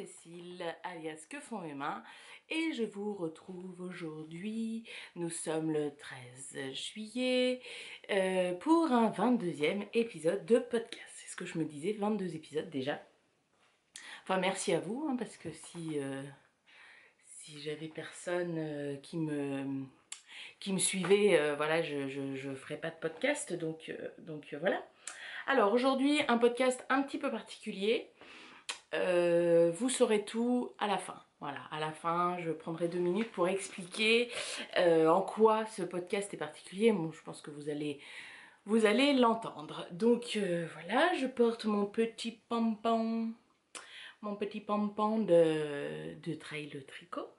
Cécile, alias Que font mes mains, et je vous retrouve aujourd'hui. Nous sommes le 13 juillet pour un 22e épisode de podcast. C'est ce que je me disais, 22 épisodes déjà. Enfin, merci à vous, hein, parce que si j'avais personne qui me suivait, voilà, je ferais pas de podcast, donc voilà. Alors aujourd'hui, un podcast un petit peu particulier. Vous saurez tout à la fin. Voilà, à la fin, je prendrai 2 minutes pour expliquer en quoi ce podcast est particulier. Bon, je pense que vous allez l'entendre. Donc voilà, je porte mon petit pompon de trail tricot.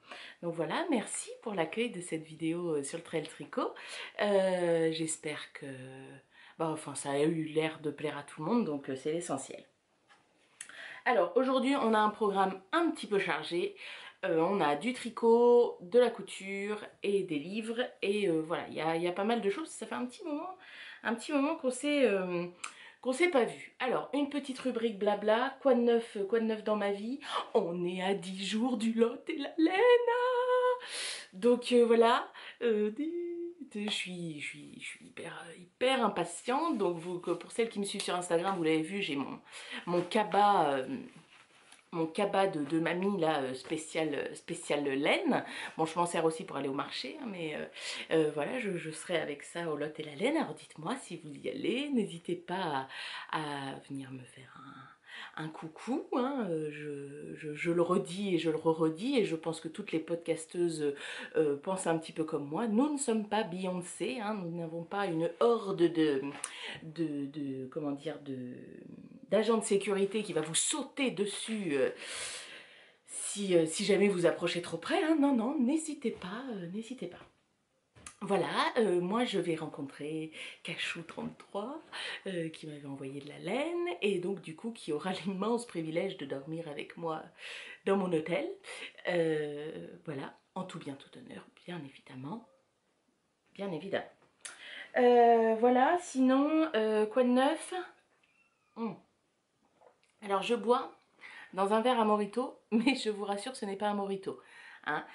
Donc voilà, merci pour l'accueil de cette vidéo sur le trail tricot. J'espère que enfin, ça a eu l'air de plaire à tout le monde, donc c'est l'essentiel. Alors aujourd'hui on a un programme un petit peu chargé, on a du tricot, de la couture et des livres et voilà, il y a pas mal de choses. Ça fait un petit moment qu'on s'est pas vu. Alors une petite rubrique blabla, quoi de neuf dans ma vie. On est à 10 jours du Lot et la laine. Donc voilà, je suis hyper impatiente. Donc pour celles qui me suivent sur Instagram, vous l'avez vu, j'ai mon cabas de mamie là, spécial laine. Bon, je m'en sers aussi pour aller au marché, hein, mais voilà, je serai avec ça au Lot et la laine. Alors dites-moi si vous y allez, n'hésitez pas à venir me faire un coucou, hein. Je le redis et je le redis, et je pense que toutes les podcasteuses pensent un petit peu comme moi. Nous ne sommes pas Beyoncé, hein, nous n'avons pas une horde comment dire, d'agents de sécurité qui va vous sauter dessus si jamais vous approchez trop près, hein. Non, n'hésitez pas, n'hésitez pas. Voilà, moi je vais rencontrer Cachou33 qui m'avait envoyé de la laine et donc du coup qui aura l'immense privilège de dormir avec moi dans mon hôtel. Voilà, en tout bien tout honneur, bien évidemment. Bien évidemment. Voilà, sinon, quoi de neuf? Alors je bois dans un verre à Morito, mais je vous rassure, ce n'est pas un Morito. Hein,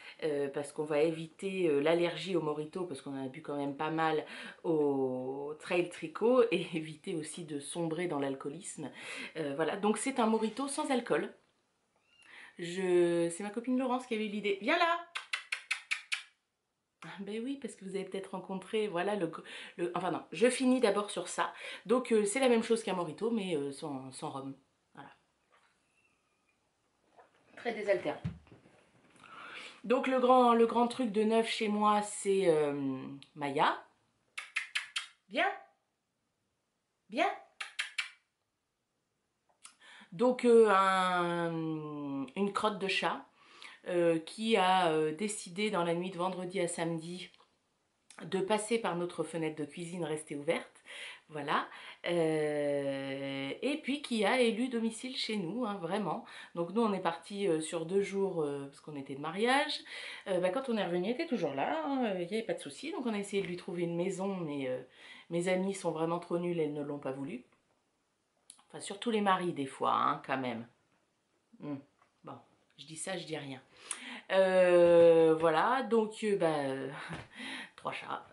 parce qu'on va éviter l'allergie au Morito, parce qu'on en a bu quand même pas mal au trail tricot, et éviter aussi de sombrer dans l'alcoolisme. Voilà, donc c'est un Morito sans alcool. C'est ma copine Laurence qui avait eu l'idée. Viens là! Ben oui, parce que vous avez peut-être rencontré, voilà, enfin non, je finis d'abord sur ça. Donc c'est la même chose qu'un Morito, mais sans rhum. Voilà. Très désaltérant. Donc le grand truc de neuf chez moi, c'est Maya. Viens. Viens. Donc une crotte de chat qui a décidé dans la nuit de vendredi à samedi de passer par notre fenêtre de cuisine restée ouverte, voilà, et puis qui a élu domicile chez nous, hein, vraiment. Donc nous on est parti sur 2 jours parce qu'on était de mariage. Quand on est revenu, il était toujours là, hein, il n'y avait pas de souci. Donc on a essayé de lui trouver une maison, mais mes amis sont vraiment trop nuls, elles ne l'ont pas voulu. Enfin surtout les maris des fois, hein, quand même. Bon, je dis ça, je dis rien. Voilà, donc 3 chats.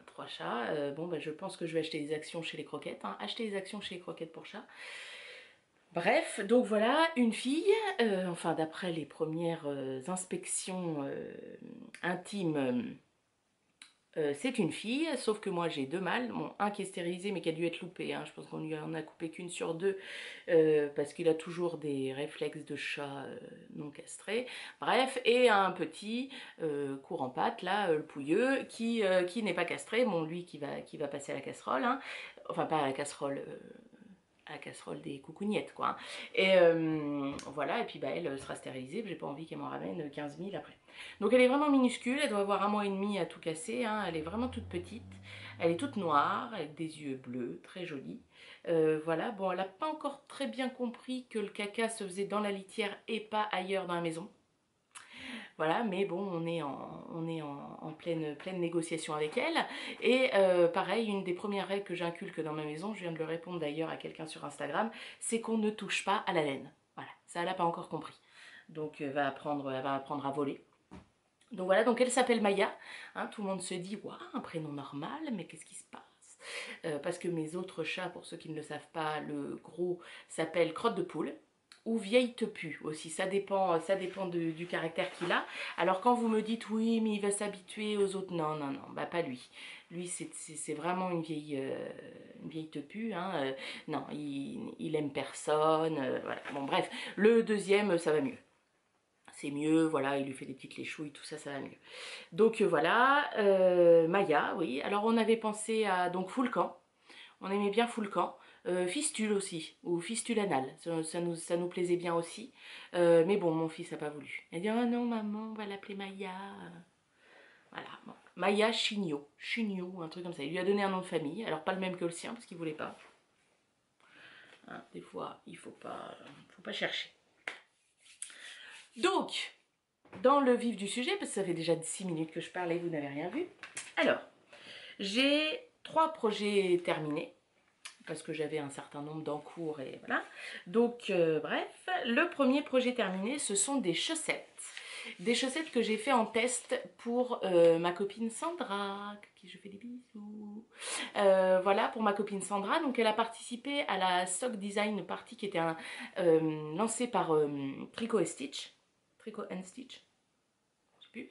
Bon, je pense que je vais acheter des actions chez les croquettes. Hein. Acheter des actions chez les croquettes pour chats. Bref, donc voilà, une fille, enfin d'après les premières inspections intimes, c'est une fille, sauf que moi j'ai 2 mâles, bon, un qui est stérilisé mais qui a dû être loupé, hein. Je pense qu'on lui en a coupé qu'une sur 2 parce qu'il a toujours des réflexes de chat non castré. Bref, et un petit court en pâte, là, le pouilleux, qui n'est pas castré, bon lui qui va passer à la casserole, hein. Enfin pas à la casserole des coucougnettes quoi, hein. Et voilà, et puis elle sera stérilisée, j'ai pas envie qu'elle m'en ramène 15 000 après. Donc elle est vraiment minuscule, elle doit avoir 1 mois et demi à tout casser, hein. Elle est vraiment toute petite, elle est toute noire, avec des yeux bleus, très jolie. Voilà, bon elle a pas encore très bien compris que le caca se faisait dans la litière et pas ailleurs dans la maison. Voilà, mais bon, on est en pleine négociation avec elle. Et pareil, une des premières règles que j'inculque dans ma maison, je viens de le répondre d'ailleurs à quelqu'un sur Instagram, c'est qu'on ne touche pas à la laine. Voilà, ça elle n'a pas encore compris. Donc elle va apprendre à voler. Donc voilà, donc elle s'appelle Maya. Hein, tout le monde se dit, waouh, un prénom normal, mais qu'est-ce qui se passe? Parce que mes autres chats, pour ceux qui ne le savent pas, le gros s'appelle Crotte de Poule ou Vieille Tepu aussi, ça dépend du caractère qu'il a. Alors quand vous me dites oui mais il va s'habituer aux autres, non, non, non, bah pas lui. Lui c'est vraiment une vieille tepu, hein. Non, il aime personne, voilà. Bon bref, le deuxième ça va mieux. C'est mieux, voilà, il lui fait des petites léchouilles, tout ça, ça va mieux. Donc voilà, Maya, oui. Alors on avait pensé à donc Foulcan. On aimait bien Foulcan. Fistule aussi, ou Fistule anal. Ça nous plaisait bien aussi. Mais bon, mon fils n'a pas voulu. Il a dit, oh non maman, on va l'appeler Maya. Voilà, bon. Maya Chignot. Chignot, un truc comme ça. Il lui a donné un nom de famille. Alors pas le même que le sien, parce qu'il voulait pas. Hein, des fois, il faut pas chercher. Donc, dans le vif du sujet, parce que ça fait déjà 6 minutes que je parle et vous n'avez rien vu. Alors, j'ai 3 projets terminés, parce que j'avais un certain nombre d'encours et voilà. Donc, bref, le premier projet terminé, ce sont des chaussettes. Des chaussettes que j'ai fait en test pour ma copine Sandra, à qui je fais des bisous. Voilà, pour ma copine Sandra. Donc, elle a participé à la Sock Design Party qui était lancée par Tricot & Stitch. Tricot & Stitch, je sais plus.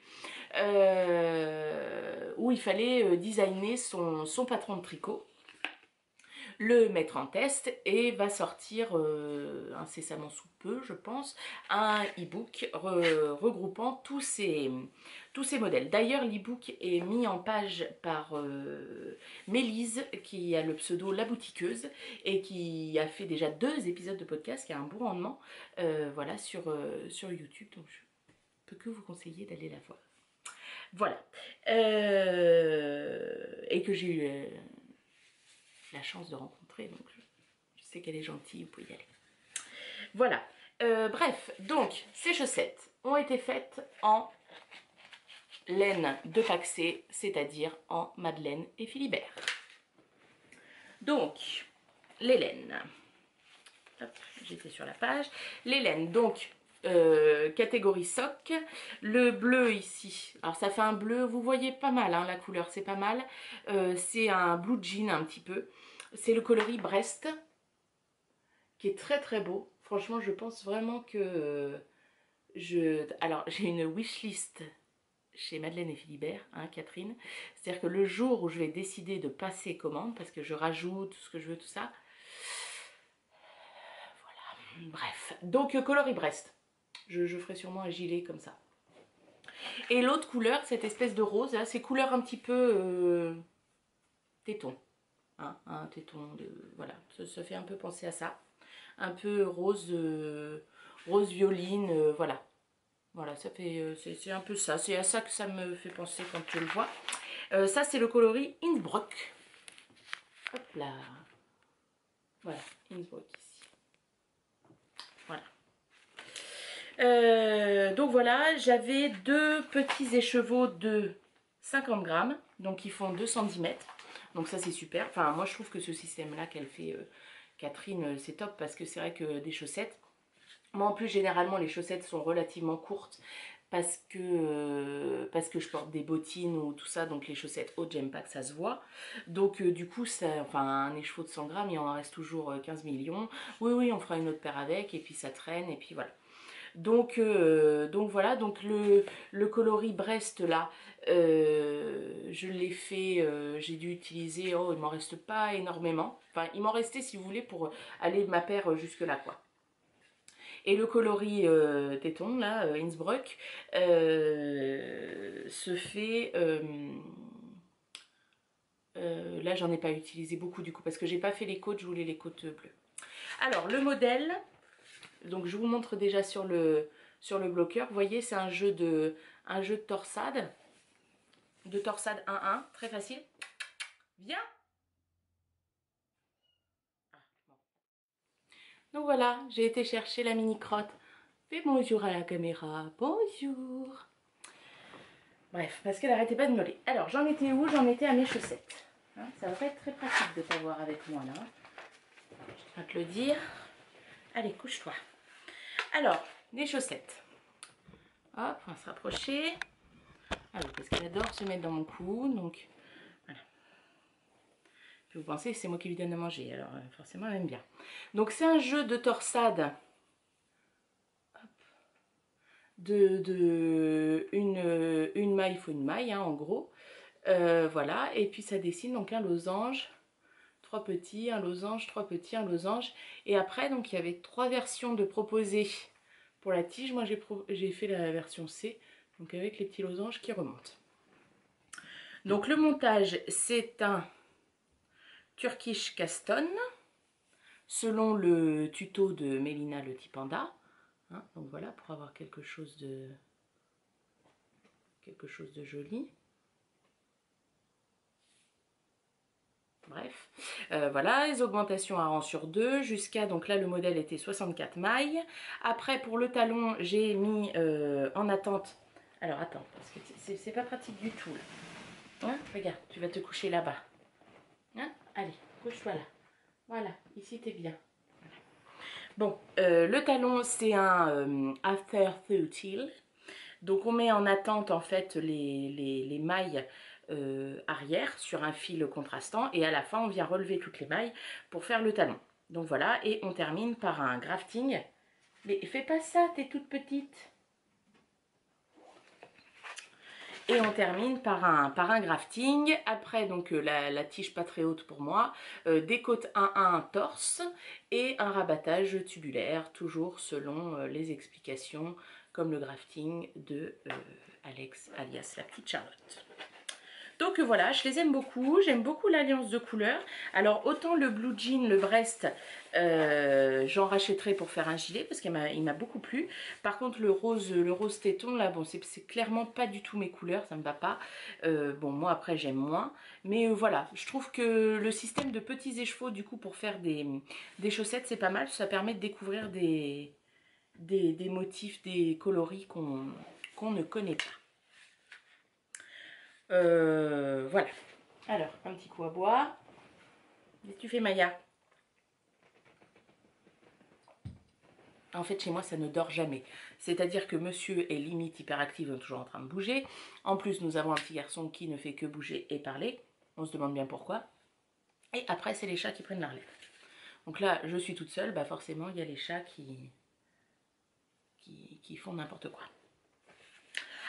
Où il fallait designer son patron de tricot, le mettre en test et va sortir incessamment sous peu, je pense, un e-book regroupant tous ces modèles. D'ailleurs, l'e-book est mis en page par Mélise, qui a le pseudo La Boutiqueuse et qui a fait déjà 2 épisodes de podcast, qui a un bon rendement, voilà, sur YouTube. Donc, je peux que vous conseiller d'aller la voir. Voilà. Et que j'ai eu la chance de rencontrer, donc je sais qu'elle est gentille, vous pouvez y aller. Voilà. Bref, donc ces chaussettes ont été faites en laine de Paxé, c'est-à-dire en Madeleine et Philibert. Donc, les laines. Hop, j'étais sur la page. Les laines, donc catégorie sock. Le bleu ici, alors ça fait un bleu, vous voyez pas mal hein, la couleur, c'est pas mal. C'est un blue jean un petit peu. C'est le coloris Brest, qui est très très beau. Franchement, je pense vraiment que alors, j'ai une wishlist chez Madeleine et Philibert, hein, Catherine. C'est-à-dire que le jour où je vais décider de passer commande, parce que je rajoute tout ce que je veux, tout ça. Voilà, bref. Donc, coloris Brest. Je ferai sûrement un gilet comme ça. Et l'autre couleur, cette espèce de rose, là, c'est couleur un petit peu téton. Hein, un téton, voilà, ça fait un peu penser à ça. Un peu rose, rose violine, voilà. Voilà, ça fait, c'est un peu ça. C'est à ça que ça me fait penser quand je le vois. Ça, c'est le coloris Innsbruck. Hop là. Voilà, Innsbruck ici. Voilà. Donc voilà, j'avais 2 petits écheveaux de 50 grammes, donc ils font 2 cm. Donc ça c'est super. Enfin moi je trouve que ce système là qu'elle fait Catherine, c'est top parce que c'est vrai que des chaussettes, moi en plus généralement les chaussettes sont relativement courtes parce que je porte des bottines ou tout ça, donc les chaussettes hautes j'aime pas que ça se voit. Donc du coup ça, enfin un écheveau de 100 grammes il en reste toujours 15 millions. Oui on fera une autre paire avec et puis ça traîne et puis voilà. Donc voilà, donc le coloris Brest là, je l'ai fait, j'ai dû utiliser, oh il m'en reste pas énormément, enfin il m'en restait si vous voulez pour aller ma paire jusque là quoi. Et le coloris téton là, Innsbruck, se fait, là j'en ai pas utilisé beaucoup du coup parce que j'ai pas fait les côtes, je voulais les côtes bleues. Alors le modèle, donc je vous montre déjà sur le bloqueur. Vous voyez, c'est un jeu de torsade. De torsade 1-1, très facile. Viens. Ah, bon. Donc voilà, j'ai été chercher la mini crotte. Fais bonjour à la caméra. Bonjour. Bref, parce qu'elle n'arrêtait pas de miauler. Alors, j'en étais où? J'en étais à mes chaussettes. Hein, ça va pas être très pratique de t'avoir avec moi là. Je vais te le dire. Allez, couche-toi. Alors, les chaussettes. Hop, on va se rapprocher. Ah oui, parce qu'elle adore se mettre dans mon cou, donc voilà. Puis vous pensez que c'est moi qui lui donne à manger, alors forcément elle aime bien. Donc c'est un jeu de torsade. Une maille, il faut une maille, hein, en gros. Voilà, et puis ça dessine donc un losange, 3 petits, un losange, 3 petits, un losange. Et après, donc il y avait 3 versions de proposées pour la tige. Moi j'ai fait la version C, donc avec les petits losanges qui remontent. Donc le montage, c'est un Turkish Caston, selon le tuto de Mélina le petit panda. Hein, donc voilà, pour avoir quelque chose de joli. Bref, voilà, les augmentations à rang sur 2, jusqu'à, donc là le modèle était 64 mailles. Après pour le talon, j'ai mis en attente, alors attends, parce que c'est pas pratique du tout là. Hein, regarde, tu vas te coucher là-bas. Hein, allez, couche-toi là. Voilà, ici t'es bien. Voilà. Bon, le talon c'est un After 30. Donc on met en attente en fait les mailles arrière sur un fil contrastant et à la fin on vient relever toutes les mailles pour faire le talon. Donc voilà, et on termine par un grafting. Mais fais pas ça, t'es toute petite. Et on termine par un grafting. Après, donc la tige pas très haute pour moi, des côtes 1-1 torse et un rabattage tubulaire, toujours selon les explications, comme le grafting de Alex, alias la petite Charlotte. Donc voilà, je les aime beaucoup, j'aime beaucoup l'alliance de couleurs. Alors autant le blue jean, le Brest, j'en rachèterai pour faire un gilet parce qu'il m'a beaucoup plu. Par contre le rose téton là, bon c'est clairement pas du tout mes couleurs, ça me va pas. Bon moi après j'aime moins, mais voilà, je trouve que le système de petits écheveaux du coup pour faire des chaussettes c'est pas mal, ça permet de découvrir des motifs, des coloris qu'on ne connaît pas. Voilà. Alors, un petit coup à boire. Qu'est-ce que tu fais, Maya? En fait, chez moi, ça ne dort jamais. C'est-à-dire que monsieur est limite hyperactif, toujours en train de bouger. En plus, nous avons un petit garçon qui ne fait que bouger et parler. On se demande bien pourquoi. Et après, c'est les chats qui prennent la relève. Donc là, je suis toute seule. Bah forcément, il y a les chats qui font n'importe quoi.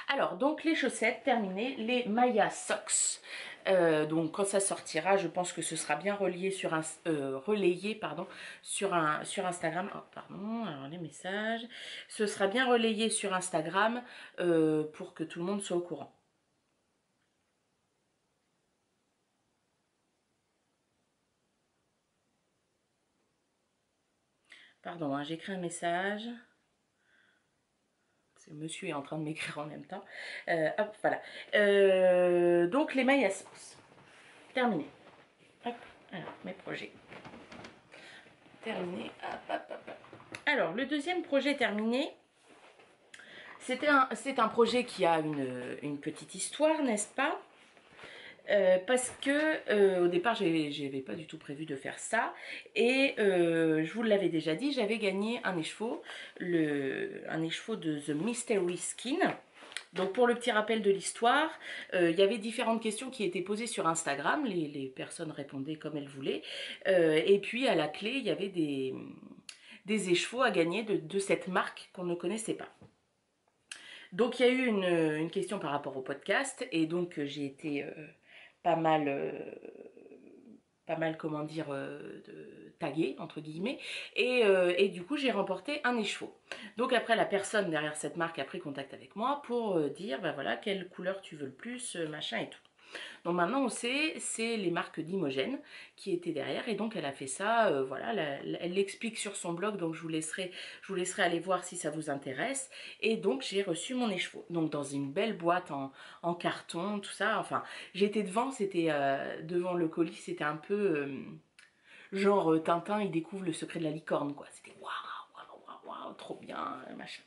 Alors, donc les chaussettes terminées, les Maya Socks. Donc quand ça sortira, je pense que ce sera bien relayé sur sur Instagram. Oh, pardon, alors les messages. Ce sera bien relayé sur Instagram pour que tout le monde soit au courant. Pardon, hein, j'écris un message. Monsieur est en train de m'écrire en même temps. Hop, voilà. Donc les Maya Socks. Terminé. Hop, alors mes projets. Terminé. Hop, hop, hop. Alors, le deuxième projet terminé, c'est un projet qui a une petite histoire, n'est-ce pas? Parce que au départ, j'avais pas du tout prévu de faire ça. Et je vous l'avais déjà dit, j'avais gagné un écheveau, un écheveau de The Mystery Skin. Donc pour le petit rappel de l'histoire, il y avait différentes questions qui étaient posées sur Instagram, les personnes répondaient comme elles voulaient, et puis à la clé, il y avait des écheveaux à gagner de cette marque qu'on ne connaissait pas. Donc il y a eu une question par rapport au podcast, et donc j'ai été pas mal comment dire, taguée entre guillemets, et du coup j'ai remporté un écheveau. Donc après la personne derrière cette marque a pris contact avec moi pour dire ben voilà quelle couleur tu veux le plus, machin et tout. Donc maintenant on sait, c'est les marques d'Imogen qui étaient derrière, et donc elle a fait ça, voilà, elle l'explique sur son blog, donc je vous laisserai aller voir si ça vous intéresse. Et donc j'ai reçu mon écheveau, donc dans une belle boîte en carton, tout ça, enfin j'étais devant, c'était devant le colis, c'était un peu genre Tintin il découvre le secret de la licorne quoi, c'était waouh, waouh, waouh, trop bien, machin.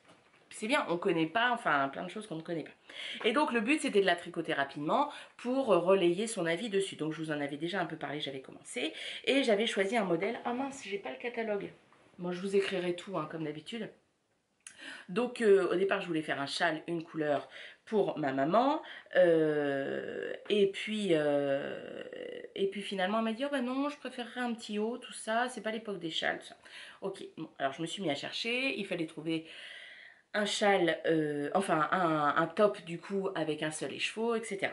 C'est bien, on connaît pas, enfin plein de choses qu'on ne connaît pas. Et donc le but c'était de la tricoter rapidement pour relayer son avis dessus. Donc je vous en avais déjà un peu parlé, j'avais commencé. Et j'avais choisi un modèle, ah mince, j'ai pas le catalogue. Moi je vous écrirai tout hein, comme d'habitude. Donc au départ je voulais faire un châle, une couleur pour ma maman, et puis finalement elle m'a dit oh bah non, je préférerais un petit haut, tout ça, c'est pas l'époque des châles, tout ça. Ok, bon, alors je me suis mis à chercher, il fallait trouver un châle, enfin un top du coup avec un seul écheveau, etc.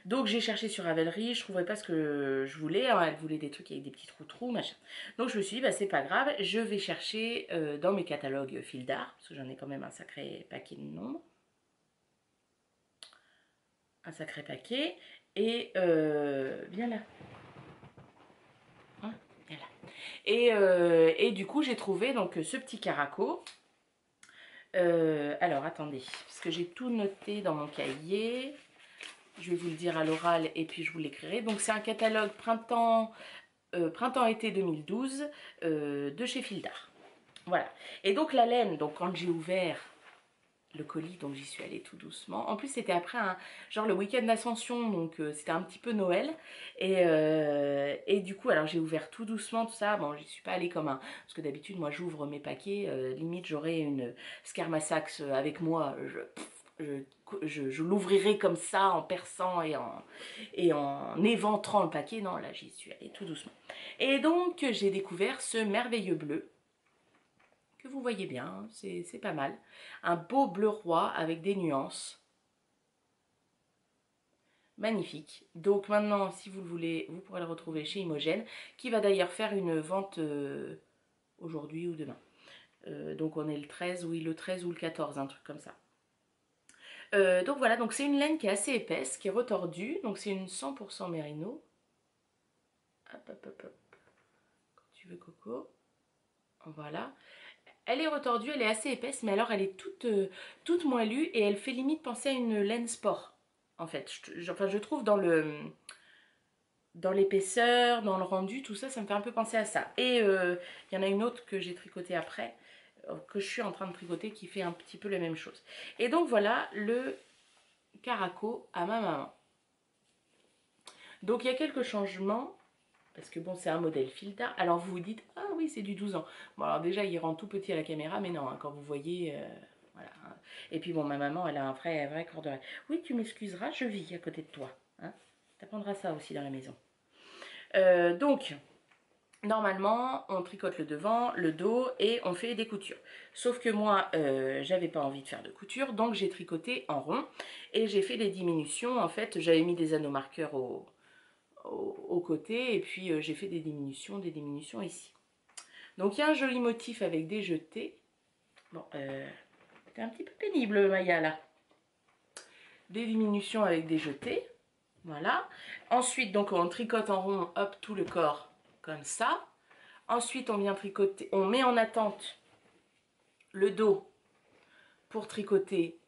Donc j'ai cherché sur Ravelry, je trouvais pas ce que je voulais, hein, elle voulait des trucs avec des petits trous, machin. Donc je me suis dit, bah c'est pas grave, je vais chercher dans mes catalogues fil d'art, parce que j'en ai quand même un sacré paquet de nombres. Un sacré paquet, et viens là. Hein, viens là. Et du coup j'ai trouvé donc ce petit caraco. Alors attendez, parce que j'ai tout noté dans mon cahier. Je vais vous le dire à l'oral et puis je vous l'écrirai. Donc c'est un catalogue printemps-été 2012 de chez Fil d'Art. Voilà. Et donc la laine, donc quand j'ai ouvert le colis, donc j'y suis allée tout doucement. En plus c'était après genre le week-end d'Ascension, donc c'était un petit peu Noël. Et du coup, alors j'ai ouvert tout doucement tout ça. Bon, j'y suis pas allée comme un... Parce que d'habitude, moi j'ouvre mes paquets, limite j'aurais une Skermasax avec moi. Je l'ouvrirai comme ça en perçant et en éventrant le paquet. Non, là j'y suis allée tout doucement. Et donc j'ai découvert ce merveilleux bleu que vous voyez bien, c'est pas mal. Un beau bleu roi avec des nuances. Magnifique. Donc maintenant, si vous le voulez, vous pourrez le retrouver chez Imogène, qui va d'ailleurs faire une vente aujourd'hui ou demain. Donc on est le 13, oui, le 13 ou le 14, un truc comme ça. Donc voilà, donc c'est une laine qui est assez épaisse, qui est retordue. Donc c'est une 100% mérino. Hop, hop, hop, hop. Quand tu veux, Coco. Voilà. Elle est retordue, elle est assez épaisse, mais alors elle est toute moellue et elle fait limite penser à une laine sport. En fait, je trouve dans l'épaisseur, dans le rendu, tout ça, ça me fait un peu penser à ça. Et il y en a une autre que j'ai tricotée après, que je suis en train de tricoter, qui fait un petit peu la même chose. Et donc voilà le caraco à ma maman. Donc il y a quelques changements, parce que bon, c'est un modèle fil d'art. Alors vous vous dites, ah oui, c'est du 12 ans. Bon, alors déjà, il rend tout petit à la caméra, mais non, hein, quand vous voyez... voilà. Et puis bon, ma maman, elle a un vrai corps de... Oui, tu m'excuseras, je vis à côté de toi. Hein. T'apprendras ça aussi dans la maison. Donc, normalement, on tricote le devant, le dos et on fait des coutures. Sauf que moi, j'avais pas envie de faire de couture, donc j'ai tricoté en rond et j'ai fait des diminutions. En fait, j'avais mis des anneaux marqueurs au côté et puis j'ai fait des diminutions ici. Donc il y a un joli motif avec des jetés. Bon, c'est un petit peu pénible, Maya, là. Des diminutions avec des jetés. Voilà. Ensuite, donc on tricote en rond, hop, tout le corps comme ça. Ensuite, on vient tricoter, on met en attente le dos pour tricoter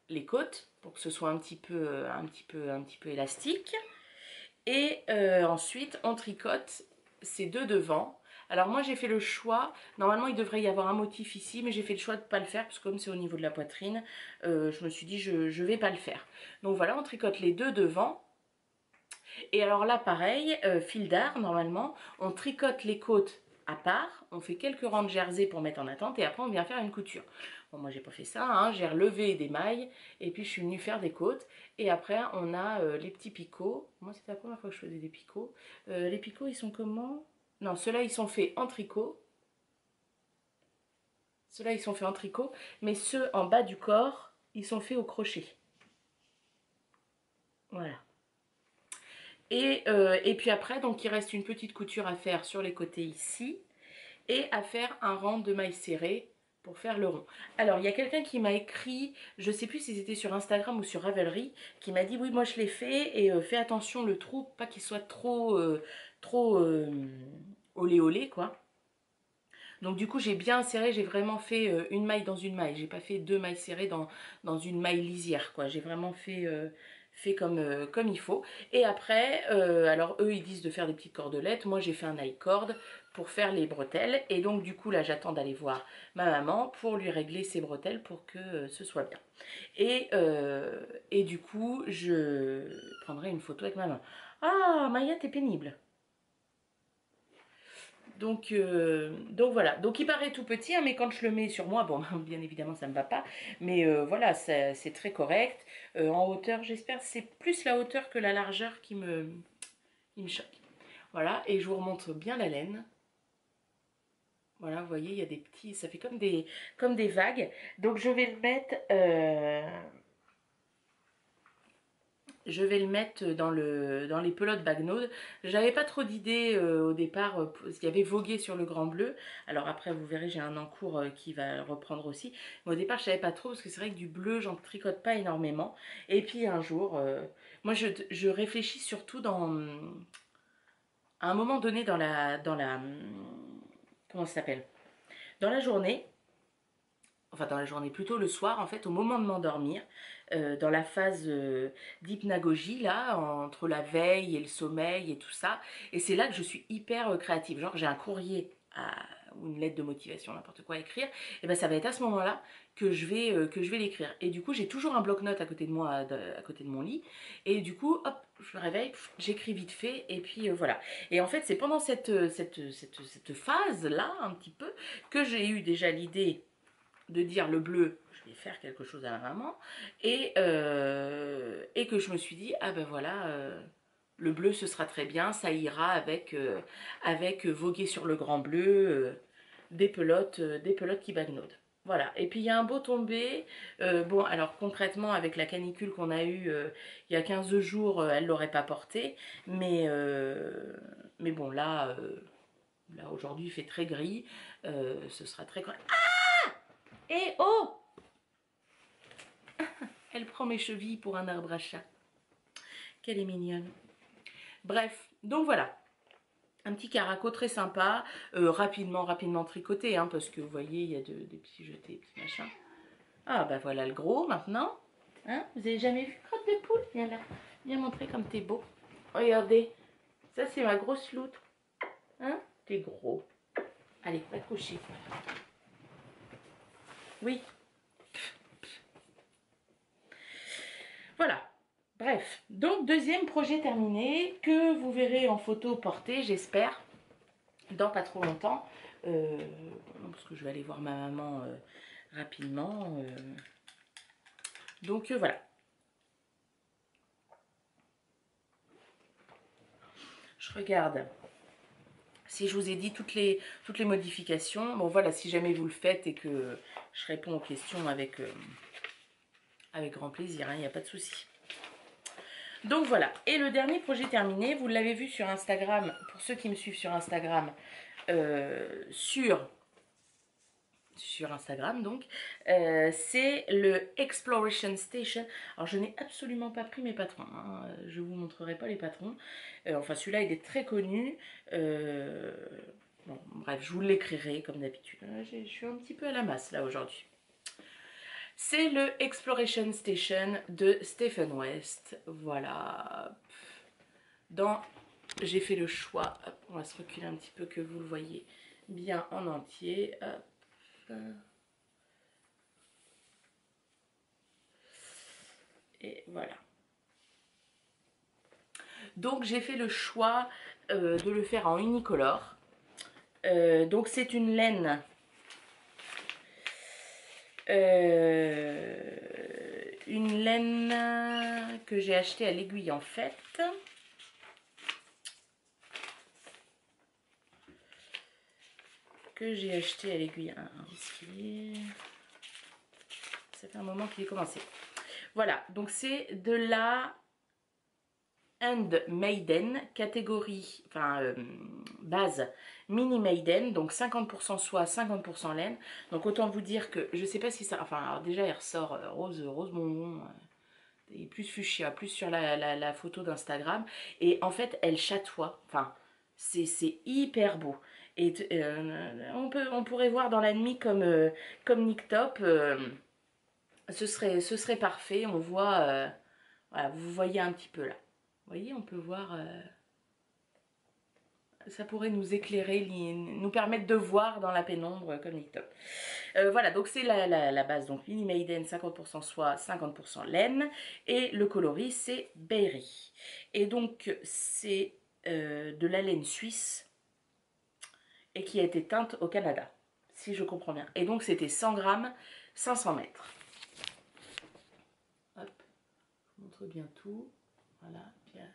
les côtes, pour que ce soit un petit peu élastique. Et ensuite, on tricote ces deux devants. Alors moi, j'ai fait le choix, normalement, il devrait y avoir un motif ici, mais j'ai fait le choix de ne pas le faire, parce que comme c'est au niveau de la poitrine, je me suis dit, je ne vais pas le faire. Donc voilà, on tricote les deux devants. Et alors là, pareil, fil d'art, normalement, on tricote les côtes à part, on fait quelques rangs de jersey pour mettre en attente, et après, on vient faire une couture. Bon, moi, j'ai pas fait ça, hein, j'ai relevé des mailles, et puis je suis venue faire des côtes, et après, on a les petits picots. Moi, c'était la première fois que je faisais des picots. Les picots, ils sont comment? Non, ceux-là, ils sont faits en tricot. Ceux-là, ils sont faits en tricot, mais ceux en bas du corps, ils sont faits au crochet. Voilà. Et puis après, donc il reste une petite couture à faire sur les côtés ici et à faire un rang de mailles serrées pour faire le rond. Alors il y a quelqu'un qui m'a écrit, je sais plus si c'était sur Instagram ou sur Ravelry, qui m'a dit oui moi je l'ai fait et fais attention le trou, pas qu'il soit trop olé olé quoi. Donc du coup j'ai bien serré, j'ai vraiment fait une maille dans une maille, j'ai pas fait deux mailles serrées dans une maille lisière quoi, j'ai vraiment fait comme il faut. Et après, alors eux ils disent de faire des petites cordelettes, moi j'ai fait un high cord pour faire les bretelles. Et donc du coup là j'attends d'aller voir ma maman pour lui régler ses bretelles pour que ce soit bien. Et du coup je prendrai une photo avec ma maman. Ah Maya t'es pénible. Donc voilà, donc il paraît tout petit, hein, mais quand je le mets sur moi, bon, bien évidemment ça ne me va pas, mais voilà, c'est très correct. En hauteur, j'espère, c'est plus la hauteur que la largeur qui me choque. Voilà, et je vous remontre bien la laine. Voilà, vous voyez, il y a des petits, ça fait comme des vagues. Donc je vais le mettre... je vais le mettre dans les pelotes Bagnode. J'avais pas trop d'idées au départ, il y avait vogué sur le grand bleu. Alors après, vous verrez, j'ai un en cours qui va reprendre aussi. Mais au départ, je savais pas trop parce que c'est vrai que du bleu, j'en tricote pas énormément. Et puis un jour, moi je réfléchis surtout à un moment donné comment ça s'appelle? Dans la journée, enfin dans la journée, plutôt le soir en fait, au moment de m'endormir, dans la phase d'hypnagogie là, entre la veille et le sommeil et tout ça, et c'est là que je suis hyper créative, genre j'ai un courrier ou une lettre de motivation, n'importe quoi à écrire, et ben ça va être à ce moment-là que je vais l'écrire. Et du coup j'ai toujours un bloc-notes à côté de moi, à côté de mon lit, et du coup hop, je me réveille, j'écris vite fait, et puis voilà. Et en fait c'est pendant cette phase-là, un petit peu, que j'ai eu déjà l'idée de dire le bleu, je vais faire quelque chose à la maman, et que je me suis dit, ah ben voilà, le bleu ce sera très bien, ça ira avec voguer sur le grand bleu, des pelotes qui bagnaudent. Voilà, et puis il y a un beau tombé, bon alors concrètement avec la canicule qu'on a eue il y a 15 jours, elle ne l'aurait pas porté, mais bon là aujourd'hui il fait très gris, ce sera très correct. Et oh, elle prend mes chevilles pour un arbre à chat. Qu'elle est mignonne. Bref, donc voilà. Un petit caraco très sympa, rapidement tricoté, hein, parce que vous voyez, il y a des petits jetés, des petits machins. Ah bah voilà le gros maintenant. Hein, vous avez jamais vu crotte de poule? Viens là, viens montrer comme t'es beau. Regardez, ça c'est ma grosse loutre. Hein, t'es gros. Allez, va te coucher. Oui. Voilà. Bref, donc deuxième projet terminé, que vous verrez en photo portée, j'espère, dans pas trop longtemps, parce que je vais aller voir ma maman rapidement. Donc voilà. Je regarde si je vous ai dit toutes les modifications. Bon voilà, si jamais vous le faites et que je réponds aux questions avec grand plaisir, il n'y a pas de souci. Donc voilà, et le dernier projet terminé, vous l'avez vu sur Instagram, pour ceux qui me suivent sur Instagram, sur Instagram donc, c'est le Exploration Station. Alors je n'ai absolument pas pris mes patrons, hein. Je vous montrerai pas les patrons, enfin celui-là il est très connu, bon, bref je vous l'écrirai comme d'habitude, je suis un petit peu à la masse là aujourd'hui. C'est le Exploration Station de Stephen West, voilà. J'ai fait le choix, hop, on va se reculer un petit peu que vous le voyez bien en entier, hop. Et voilà. Donc j'ai fait le choix de le faire en unicolore. Donc c'est une laine que j'ai achetée à l'Aiguille en fait. Que j'ai acheté à l'Aiguille. Ça fait un moment qu'il est commencé. Voilà, donc c'est de la Handmaiden, catégorie, enfin base mini maiden, donc 50% soie, 50% laine. Donc autant vous dire que je sais pas si ça, enfin alors déjà elle ressort rose bonbon, et plus fuchsia, plus sur la photo d'Instagram, et en fait elle chatoie, enfin c'est hyper beau. Et on pourrait voir dans la nuit comme Nick Top, ce serait parfait. On voit, voilà, vous voyez un petit peu là. Vous voyez, on peut voir, ça pourrait nous éclairer, nous permettre de voir dans la pénombre comme Nick Top. Voilà, donc c'est la base, donc Mini Maiden, 50% soie, 50% laine, et le coloris c'est Berry. Et donc c'est de la laine suisse, et qui a été teinte au Canada, si je comprends bien. Et donc c'était 100 grammes, 500 mètres. Hop, je vous montre bien tout. Voilà, puis il y a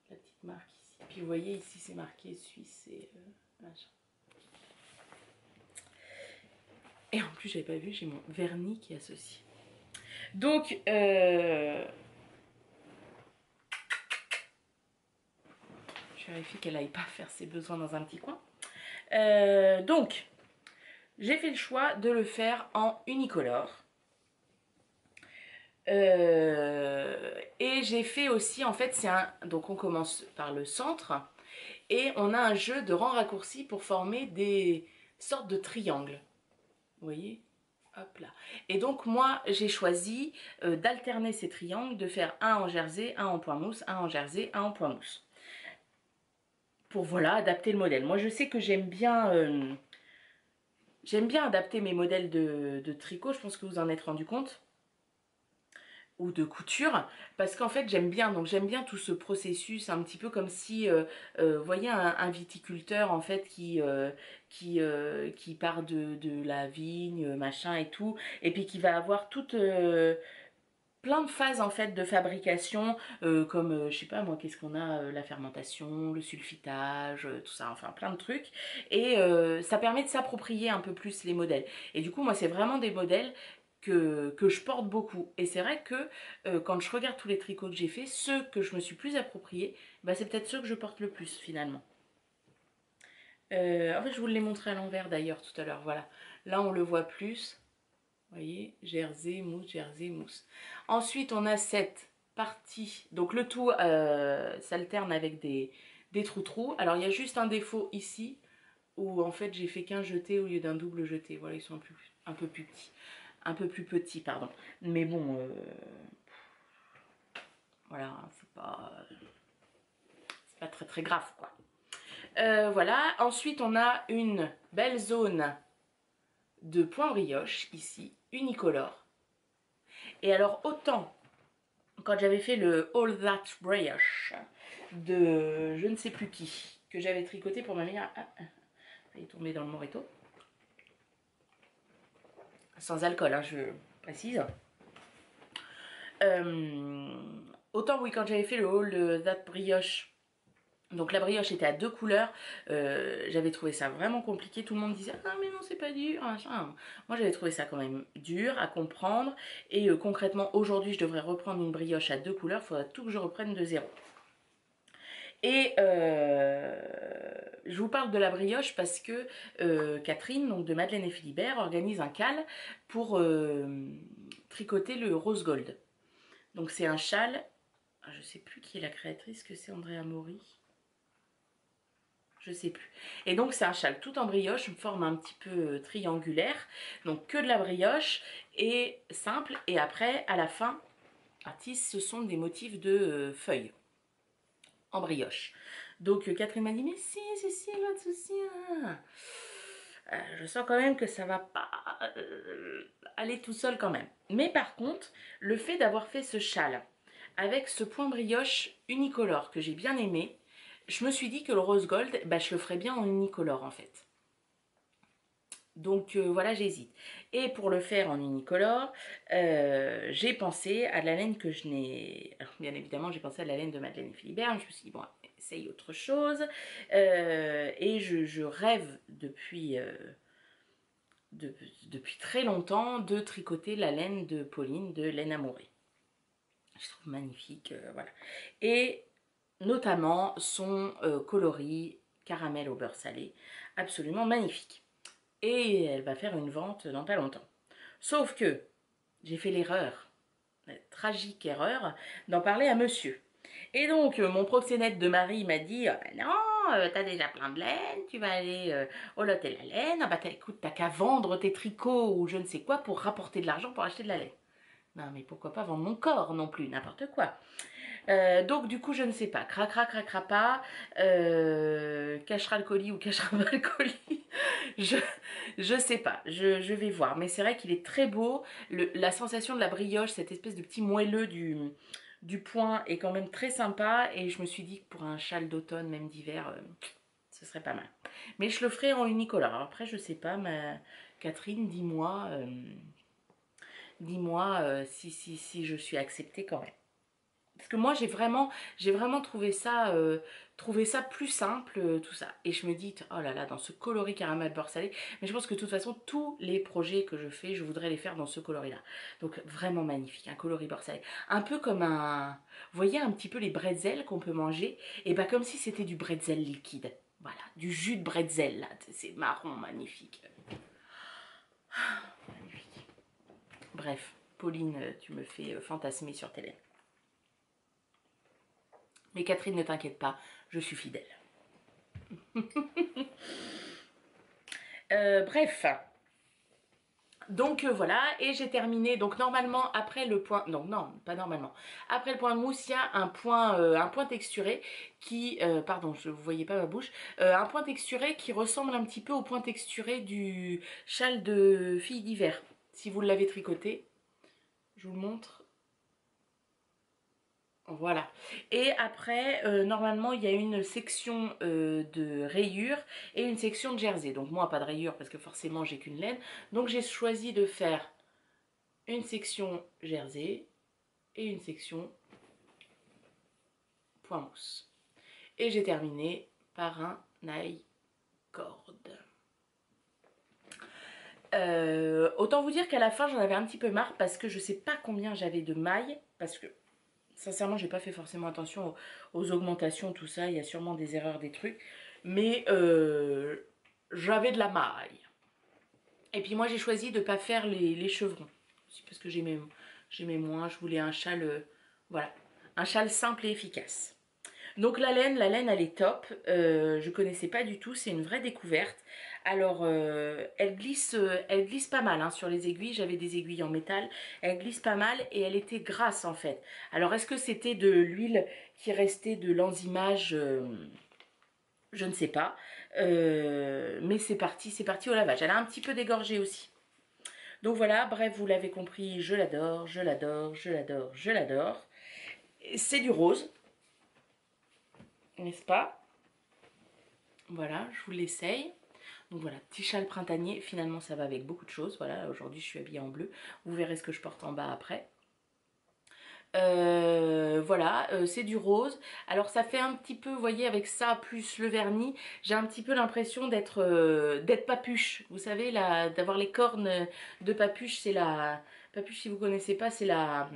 la petite marque ici. Puis vous voyez ici c'est marqué Suisse et machin. Et en plus j'avais pas vu, j'ai mon vernis qui est associé. Donc je vérifie qu'elle n'aille pas faire ses besoins dans un petit coin. Donc j'ai fait le choix de le faire en unicolore. Et j'ai fait aussi, en fait, donc on commence par le centre et on a un jeu de rangs raccourcis pour former des sortes de triangles. Vous voyez? Hop là. Et donc moi j'ai choisi d'alterner ces triangles, de faire un en jersey, un en point mousse, un en jersey, un en point mousse. Pour voilà, adapter le modèle. Moi je sais que j'aime bien adapter mes modèles de tricot, je pense que vous en êtes rendu compte. Ou de couture, parce qu'en fait j'aime bien, donc j'aime bien tout ce processus, un petit peu comme si vous voyez un viticulteur en fait qui part de la vigne machin et tout, et puis qui va avoir toute plein de phases en fait de fabrication, comme je sais pas moi, qu'est-ce qu'on a, la fermentation, le sulfitage, tout ça, enfin plein de trucs, et ça permet de s'approprier un peu plus les modèles. Et du coup moi c'est vraiment des modèles que je porte beaucoup, et c'est vrai que quand je regarde tous les tricots que j'ai fait, ceux que je me suis plus appropriés, bah, c'est peut-être ceux que je porte le plus finalement. En fait je vous l'ai montré à l'envers d'ailleurs tout à l'heure, voilà, là on le voit plus. Vous voyez, jersey, mousse. Ensuite, on a cette partie. Donc, le tout s'alterne avec des trous-trous. Alors, il y a juste un défaut ici, où en fait, j'ai fait qu'un jeté au lieu d'un double jeté. Voilà, ils sont un peu plus petits. Un peu plus petits, pardon. Mais bon, voilà, c'est pas très très grave, quoi. Voilà. Ensuite, on a une belle zone de point brioche, ici, unicolore. Et alors, autant, quand j'avais fait le All That Brioche de je ne sais plus qui, que j'avais tricoté pour ma meilleure... il est tombé dans le Moretto. Sans alcool, hein, je précise. Autant, oui, quand j'avais fait le All That Brioche, donc la brioche était à 2 couleurs, j'avais trouvé ça vraiment compliqué. Tout le monde disait ah mais non c'est pas dur, machin. Moi j'avais trouvé ça quand même dur à comprendre, et concrètement aujourd'hui je devrais reprendre une brioche à 2 couleurs, il faudra tout que je reprenne de zéro. Et je vous parle de la brioche parce que Catherine, donc de Madeleine et Philibert, organise un cal pour tricoter le rose gold. Donc c'est un châle, je sais plus qui est la créatrice, que c'est Andrea Mori, je sais plus. Et donc c'est un châle tout en brioche, une forme un petit peu triangulaire, donc que de la brioche et simple. Et après à la fin, artiste, ce sont des motifs de feuilles en brioche. Donc Catherine m'a dit mais si, pas de souci. Je sens quand même que ça va pas aller tout seul quand même. Mais par contre, le fait d'avoir fait ce châle avec ce point brioche unicolore que j'ai bien aimé, je me suis dit que le rose gold, bah, je le ferais bien en unicolore en fait. Donc voilà, j'hésite. Et pour le faire en unicolore, j'ai pensé à la laine que je n'ai... Bien évidemment, j'ai pensé à la laine de Madeleine et Philibert. Je me suis dit, bon, essaye autre chose. Et je rêve depuis très longtemps de tricoter la laine de Pauline, de Laine Amourée. Je trouve magnifique, voilà. Et notamment son coloris caramel au beurre salé, absolument magnifique. Et elle va faire une vente dans pas longtemps. Sauf que j'ai fait l'erreur, la tragique erreur, d'en parler à monsieur. Et donc mon proxénète de mari m'a dit non, t'as déjà plein de laine, tu vas aller au lot et la laine, ah bah écoute, t'as qu'à vendre tes tricots ou je ne sais quoi pour rapporter de l'argent pour acheter de la laine. Non mais pourquoi pas vendre mon corps non plus, n'importe quoi. Donc du coup je ne sais pas, cracra pas, cachera le colis ou cachera pas le colis, je sais pas, je vais voir. Mais c'est vrai qu'il est très beau, la sensation de la brioche, cette espèce de petit moelleux du point est quand même très sympa. Et je me suis dit que pour un châle d'automne, même d'hiver, ce serait pas mal. Mais je le ferai en unicolore. Alors après, je sais pas, Catherine, dis-moi si je suis acceptée quand même. Parce que moi, j'ai vraiment trouvé ça plus simple, tout ça. Et je me dis, oh là là, dans ce coloris caramel beurre salé. Mais je pense que de toute façon, tous les projets que je fais, je voudrais les faire dans ce coloris-là. Donc, vraiment magnifique, un coloris beurre salé. Un peu comme un... Vous voyez un petit peu les bretzels qu'on peut manger? Et bien, comme si c'était du bretzel liquide. Voilà, du jus de bretzel, là. C'est marron, magnifique. Magnifique. Bref, Pauline, tu me fais fantasmer sur tes lèvres. Mais Catherine, ne t'inquiète pas, je suis fidèle. Bref. Donc voilà, et j'ai terminé. Donc normalement, après le point... Non, pas normalement. Après le point de mousse, il y a un point texturé qui... pardon, je ne vous voyez pas ma bouche. Un point texturé qui ressemble un petit peu au point texturé du châle de fille d'hiver. Si vous l'avez tricoté, je vous le montre. Voilà. Et après, normalement, il y a une section de rayures et une section de jersey. Donc moi, pas de rayures parce que forcément, j'ai qu'une laine. Donc j'ai choisi de faire une section jersey et une section point mousse. Et j'ai terminé par un nail cord. Autant vous dire qu'à la fin, j'en avais un petit peu marre parce que je sais pas combien j'avais de mailles. Parce que sincèrement, j'ai pas fait forcément attention aux augmentations, tout ça. Il y a sûrement des erreurs, des trucs. Mais j'avais de la maille. Et puis moi, j'ai choisi de ne pas faire les chevrons. C'est parce que j'aimais moins. Je voulais un châle, voilà, un châle simple et efficace. Donc la laine, elle est top. Je connaissais pas du tout. C'est une vraie découverte. Alors, elle glisse pas mal hein, sur les aiguilles. J'avais des aiguilles en métal. Elle glisse pas mal et elle était grasse en fait. Alors, est-ce que c'était de l'huile qui restait de l'enzymage je ne sais pas. Mais c'est parti au lavage. Elle a un petit peu dégorgé aussi. Donc voilà, bref, vous l'avez compris, je l'adore, je l'adore, je l'adore, je l'adore. C'est du rose, n'est-ce pas? Voilà, je vous l'essaye. Donc voilà, petit châle printanier, finalement ça va avec beaucoup de choses. Voilà, aujourd'hui je suis habillée en bleu. Vous verrez ce que je porte en bas après. Voilà, c'est du rose. Alors ça fait un petit peu, vous voyez, avec ça plus le vernis, j'ai un petit peu l'impression d'être papuche. Vous savez, d'avoir les cornes de papuche, c'est la... Papuche, si vous connaissez pas, c'est la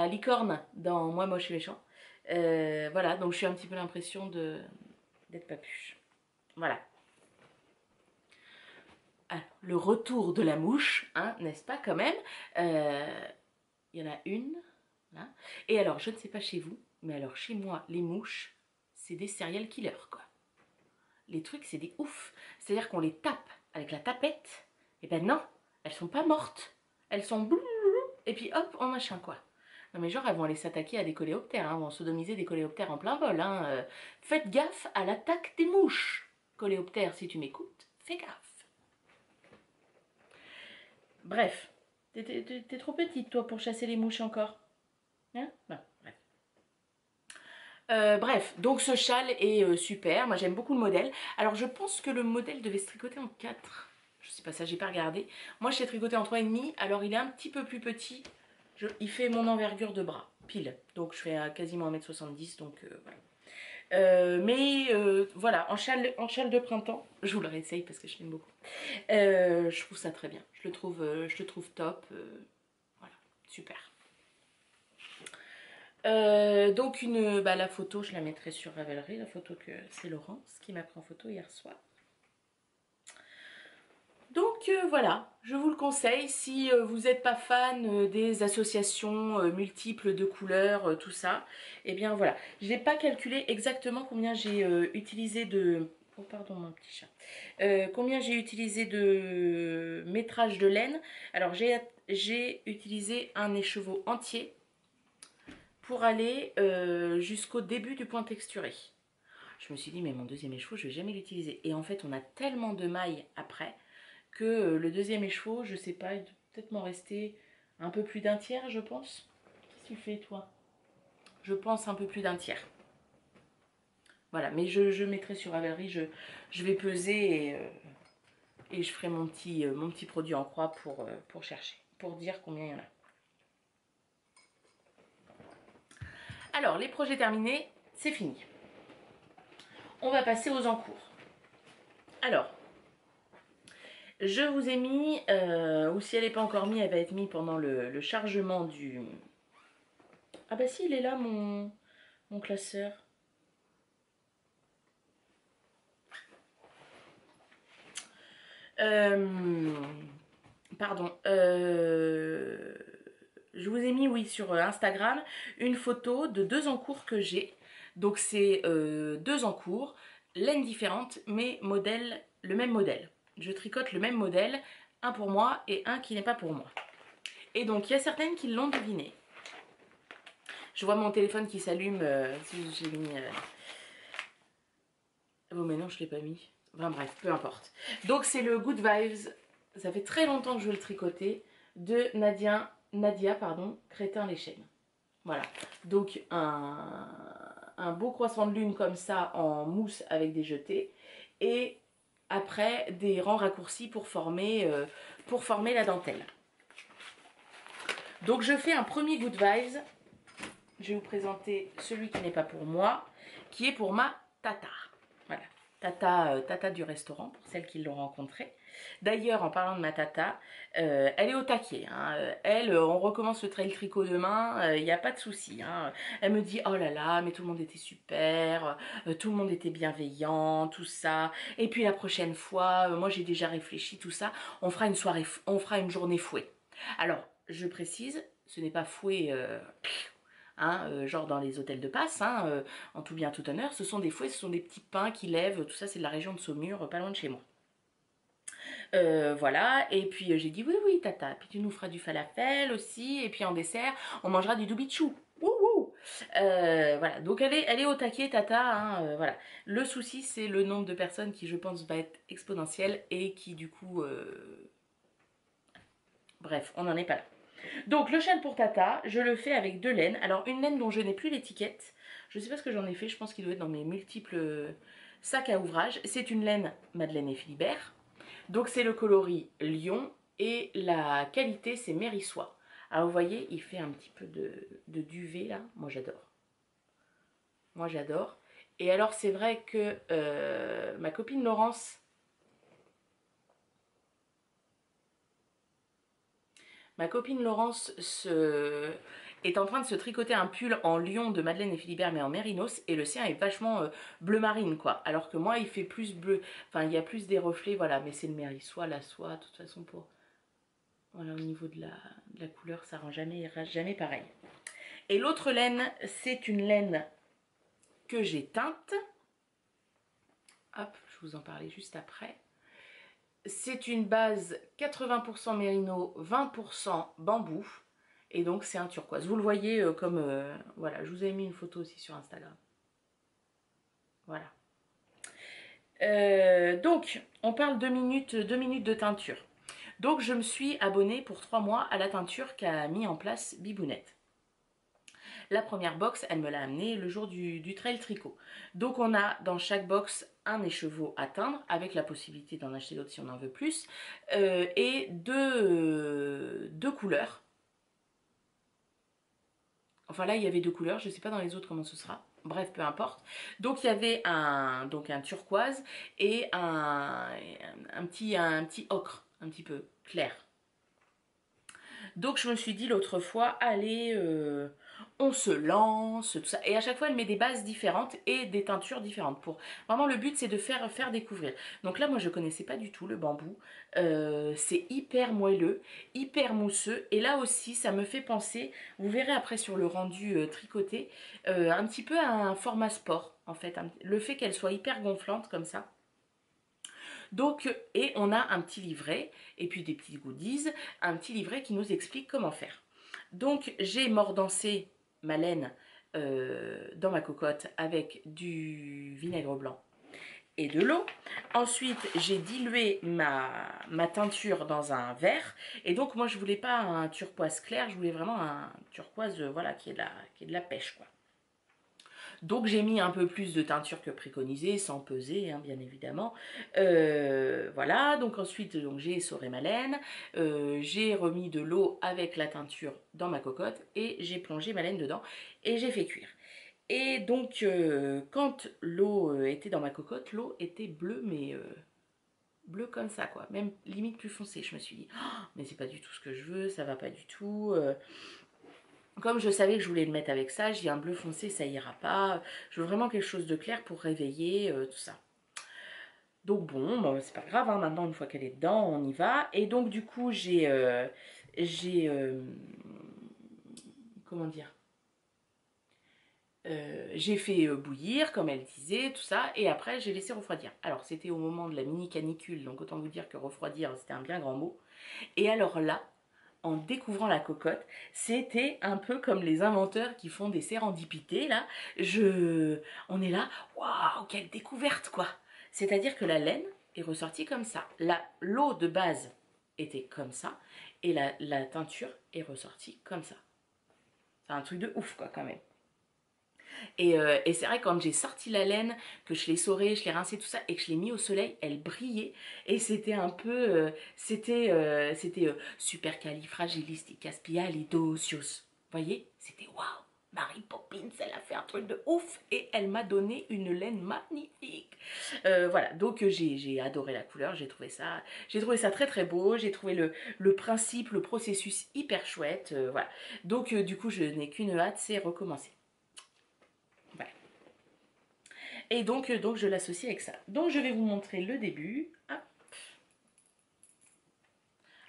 licorne dans Moi moche et méchant. Voilà, donc je suis un petit peu l'impression d'être papuche. Voilà. Alors, le retour de la mouche, hein, n'est-ce pas quand même? Il y en a une. Là. Et alors, je ne sais pas chez vous, mais alors chez moi, les mouches, c'est des serial killers, quoi. Les trucs, c'est des ouf. C'est-à-dire qu'on les tape avec la tapette. Et ben non, elles sont pas mortes. Elles sont bloulouloulou, et puis hop, en machin, quoi. Non mais genre, elles vont aller s'attaquer à des coléoptères, hein, vont sodomiser des coléoptères en plein vol. Hein. Faites gaffe à l'attaque des mouches. Coléoptères, si tu m'écoutes, fais gaffe. Bref, t'es trop petite, toi, pour chasser les mouches encore. Hein? Bon, bref. Bref, donc ce châle est super, moi j'aime beaucoup le modèle. Alors je pense que le modèle devait se tricoter en 4. Je sais pas, ça j'ai pas regardé. Moi je l'ai tricoté en 3,5, alors il est un petit peu plus petit. Il fait mon envergure de bras, pile. Donc je fais quasiment 1m70, donc voilà. Voilà, en châle de printemps, je vous le réessaye parce que je l'aime beaucoup. Je trouve ça très bien, je le trouve top. Voilà, super. Donc la photo, je la mettrai sur Ravelry, la photo que c'est Laurence qui m'a pris en photo hier soir. Donc voilà, je vous le conseille si vous n'êtes pas fan des associations multiples de couleurs, tout ça. Et bien voilà, je n'ai pas calculé exactement combien j'ai utilisé de... Oh pardon mon petit chat. Combien j'ai utilisé de métrage de laine. Alors j'ai utilisé un écheveau entier pour aller jusqu'au début du point texturé. Je me suis dit, mais mon deuxième écheveau, je ne vais jamais l'utiliser. Et en fait, on a tellement de mailles après que le deuxième écheveau, je sais pas, il doit peut-être m'en rester un peu plus d'un tiers, je pense. Qu'est-ce que tu fais, toi? Je pense un peu plus d'un tiers. Voilà, mais je mettrai sur Ravelry, je vais peser et je ferai mon petit produit en croix pour chercher, pour dire combien il y en a. Alors, les projets terminés, c'est fini. On va passer aux encours. Alors, je vous ai mis, ou si elle n'est pas encore mise, elle va être mise pendant le chargement du... Ah bah si, il est là, mon classeur. Pardon. Je vous ai mis, oui, sur Instagram, une photo de 2 encours que j'ai. Donc c'est 2 encours, laines différentes, mais le même modèle. Je tricote le même modèle, un pour moi et un qui n'est pas pour moi. Et donc il y a certaines qui l'ont deviné. Je vois mon téléphone qui s'allume, j'ai mis... Oh mais non, je ne l'ai pas mis. Enfin bref, peu importe. Donc c'est le Good Vibes, ça fait très longtemps que je veux le tricoter, de Nadia, Crétin-les-Chênes. Voilà, donc un beau croissant de lune comme ça en mousse avec des jetés. Et après des rangs raccourcis pour former la dentelle. Donc je fais un premier Good Vibes. Je vais vous présenter celui qui n'est pas pour moi, qui est pour ma Tata. Voilà, Tata du restaurant, pour celles qui l'ont rencontrée. D'ailleurs, en parlant de ma Tata, elle est au taquet. Hein. Elle, on recommence le trail tricot demain, il n'y a pas de souci. Hein. Elle me dit, oh là là, mais tout le monde était super, tout le monde était bienveillant, tout ça. Et puis la prochaine fois, moi j'ai déjà réfléchi, tout ça, on fera une journée fouet. Alors, je précise, ce n'est pas fouet... Hein, genre dans les hôtels de passe, hein, en tout bien tout honneur, ce sont des fouets, ce sont des petits pains qui lèvent, tout ça c'est de la région de Saumur, pas loin de chez moi. Voilà, et puis j'ai dit oui Tata, puis tu nous feras du falafel aussi, et puis en dessert on mangera du doubichou. Voilà, donc elle est au taquet Tata, hein, voilà. Le souci c'est le nombre de personnes qui je pense va être exponentiel et qui du coup... Bref, on n'en est pas là. Donc le châle pour Tata, je le fais avec 2 laines. Alors une laine dont je n'ai plus l'étiquette. Je ne sais pas ce que j'en ai fait, je pense qu'il doit être dans mes multiples sacs à ouvrage. C'est une laine Madeleine et Philibert. Donc c'est le coloris Lion et la qualité c'est Mérissois. Alors vous voyez, il fait un petit peu de duvet là. Moi j'adore. Moi j'adore. Et alors c'est vrai que ma copine Laurence... Ma copine Laurence est en train de se tricoter un pull en lion de Madeleine et Philibert mais en mérinos et le sien est vachement bleu marine quoi. Alors que moi il fait plus bleu, enfin il y a plus des reflets voilà, mais c'est le mérissois, la soie, de toute façon pour... Voilà, au niveau de la couleur ça rend jamais pareil. Et l'autre laine c'est une laine que j'ai teinte. Hop, je vous en parlais juste après. C'est une base 80% mérino, 20% bambou. Et donc c'est un turquoise. Vous le voyez comme... voilà, je vous ai mis une photo aussi sur Instagram. Voilà. Donc, on parle 2 minutes de teinture. Donc je me suis abonnée pour 3 mois à la teinture qu'a mis en place Bibounette. La première box, elle me l'a amenée le jour du trail tricot. Donc on a dans chaque box un écheveau à teindre, avec la possibilité d'en acheter d'autres si on en veut plus, et deux couleurs. Enfin là il y avait 2 couleurs, je ne sais pas dans les autres comment ce sera. Bref, peu importe. Donc il y avait un turquoise et un petit ocre, un petit peu clair. Donc je me suis dit l'autre fois, allez, on se lance, tout ça. Et à chaque fois, elle met des bases différentes et des teintures différentes. Vraiment, le but, c'est de faire découvrir. Donc là, moi, je connaissais pas du tout le bambou. C'est hyper moelleux, hyper mousseux. Et là aussi, ça me fait penser, vous verrez après sur le rendu tricoté, un petit peu à un format sport, en fait. Le fait qu'elle soit hyper gonflante comme ça. Donc, et on a un petit livret, et puis des petits goodies, un petit livret qui nous explique comment faire. Donc, j'ai mordancé ma laine dans ma cocotte avec du vinaigre blanc et de l'eau. Ensuite, j'ai dilué ma teinture dans un verre. Et donc, moi, je voulais pas un turquoise clair, je voulais vraiment un turquoise, voilà, qui est de la pêche, quoi. Donc j'ai mis un peu plus de teinture que préconisé, sans peser, hein, bien évidemment. Voilà, donc ensuite j'ai essoré ma laine, j'ai remis de l'eau avec la teinture dans ma cocotte et j'ai plongé ma laine dedans et j'ai fait cuire. Et donc quand l'eau était dans ma cocotte, l'eau était bleue, mais bleu comme ça quoi, même limite plus foncé. Je me suis dit oh, mais c'est pas du tout ce que je veux, ça va pas du tout. Comme je savais que je voulais le mettre avec ça, j'ai un bleu foncé, ça ira pas. Je veux vraiment quelque chose de clair pour réveiller tout ça. Donc bon, bah, c'est pas grave, hein, maintenant une fois qu'elle est dedans, on y va. Et donc du coup comment dire, j'ai fait bouillir, comme elle disait, tout ça, et après j'ai laissé refroidir. Alors c'était au moment de la mini canicule, donc autant vous dire que refroidir c'était un bien grand mot. Et alors là, en découvrant la cocotte, c'était un peu comme les inventeurs qui font des sérendipités là. On est là, waouh, quelle découverte quoi. C'est-à-dire que la laine est ressortie comme ça. L'eau de base était comme ça et la teinture est ressortie comme ça. C'est un truc de ouf quoi quand même. Et c'est vrai, quand j'ai sorti la laine, que je l'ai essorée, je l'ai rincée, tout ça, et que je l'ai mis au soleil, elle brillait. Et c'était un peu... c'était supercalifragilisticexpialidocious. Vous voyez? C'était waouh! Mary Poppins, elle a fait un truc de ouf et elle m'a donné une laine magnifique. Voilà, donc j'ai adoré la couleur, j'ai trouvé ça très très beau, j'ai trouvé le principe, le processus hyper chouette, voilà. Donc du coup, je n'ai qu'une hâte, c'est recommencer. Voilà. Et donc je l'associe avec ça. Donc je vais vous montrer le début. Hop.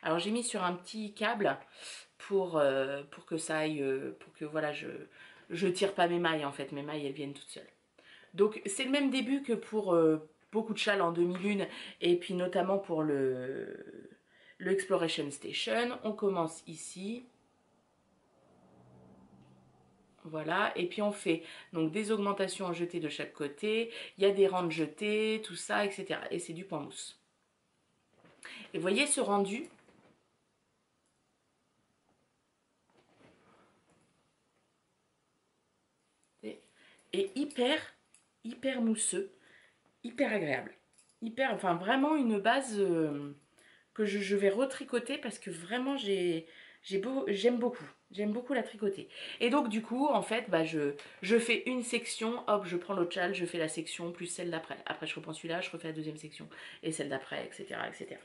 Alors j'ai mis sur un petit câble pour que ça aille, pour que voilà, je tire pas mes mailles en fait, mes mailles elles viennent toutes seules. Donc c'est le même début que pour beaucoup de châles en demi-lune et puis notamment pour le Exploration Station. On commence ici. Voilà, et puis on fait donc des augmentations en jeté de chaque côté, il y a des rangs de jetés, tout ça, etc. Et c'est du point mousse. Et vous voyez ce rendu est hyper mousseux, hyper agréable. Enfin vraiment une base que je vais retricoter parce que vraiment j'aime beaucoup. J'aime beaucoup la tricoter. Et donc du coup, en fait, bah, je fais une section, hop, je prends l'autre châle, je fais la section plus celle d'après. Après, je reprends celui-là, je refais la deuxième section et celle d'après, etc., etc.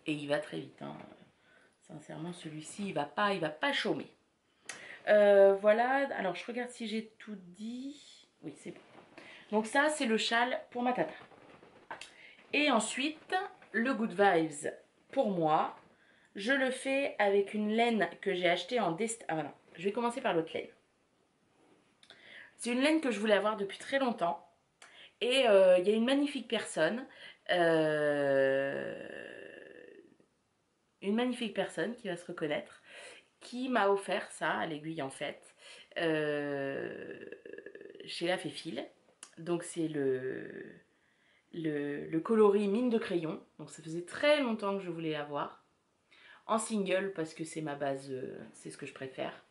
Et il va très vite. Hein. Sincèrement, celui-ci, il va pas chômer. Voilà, alors je regarde si j'ai tout dit. Oui, c'est bon. Donc ça, c'est le châle pour ma tata. Et ensuite, le Good Vibes pour moi. Je le fais avec une laine que j'ai achetée en destin. Ah non, je vais commencer par l'autre laine. C'est une laine que je voulais avoir depuis très longtemps. Et il y a une magnifique personne. Une magnifique personne qui va se reconnaître. Qui m'a offert ça à l'aiguille en fait. Chez La Féfile. Donc c'est le coloris mine de crayon. Donc ça faisait très longtemps que je voulais l'avoir. En single parce que c'est ma base, c'est ce que je préfère.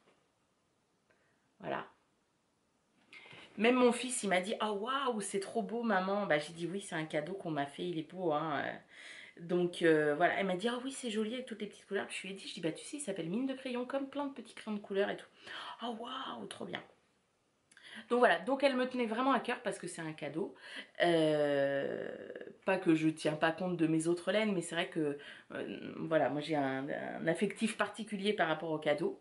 Voilà. Même mon fils, il m'a dit « Oh waouh, c'est trop beau maman !» Bah j'ai dit « Oui, c'est un cadeau qu'on m'a fait, il est beau. Hein. » Donc voilà, elle m'a dit « Oh oui, c'est joli avec toutes les petites couleurs. » Je lui ai dit, je dis « Bah tu sais, il s'appelle mine de crayon, comme plein de petits crayons de couleurs et tout. » Oh waouh, trop bien. Donc voilà, donc elle me tenait vraiment à cœur parce que c'est un cadeau. Pas que je tiens pas compte de mes autres laines, mais c'est vrai que voilà, moi j'ai un affectif particulier par rapport au cadeau.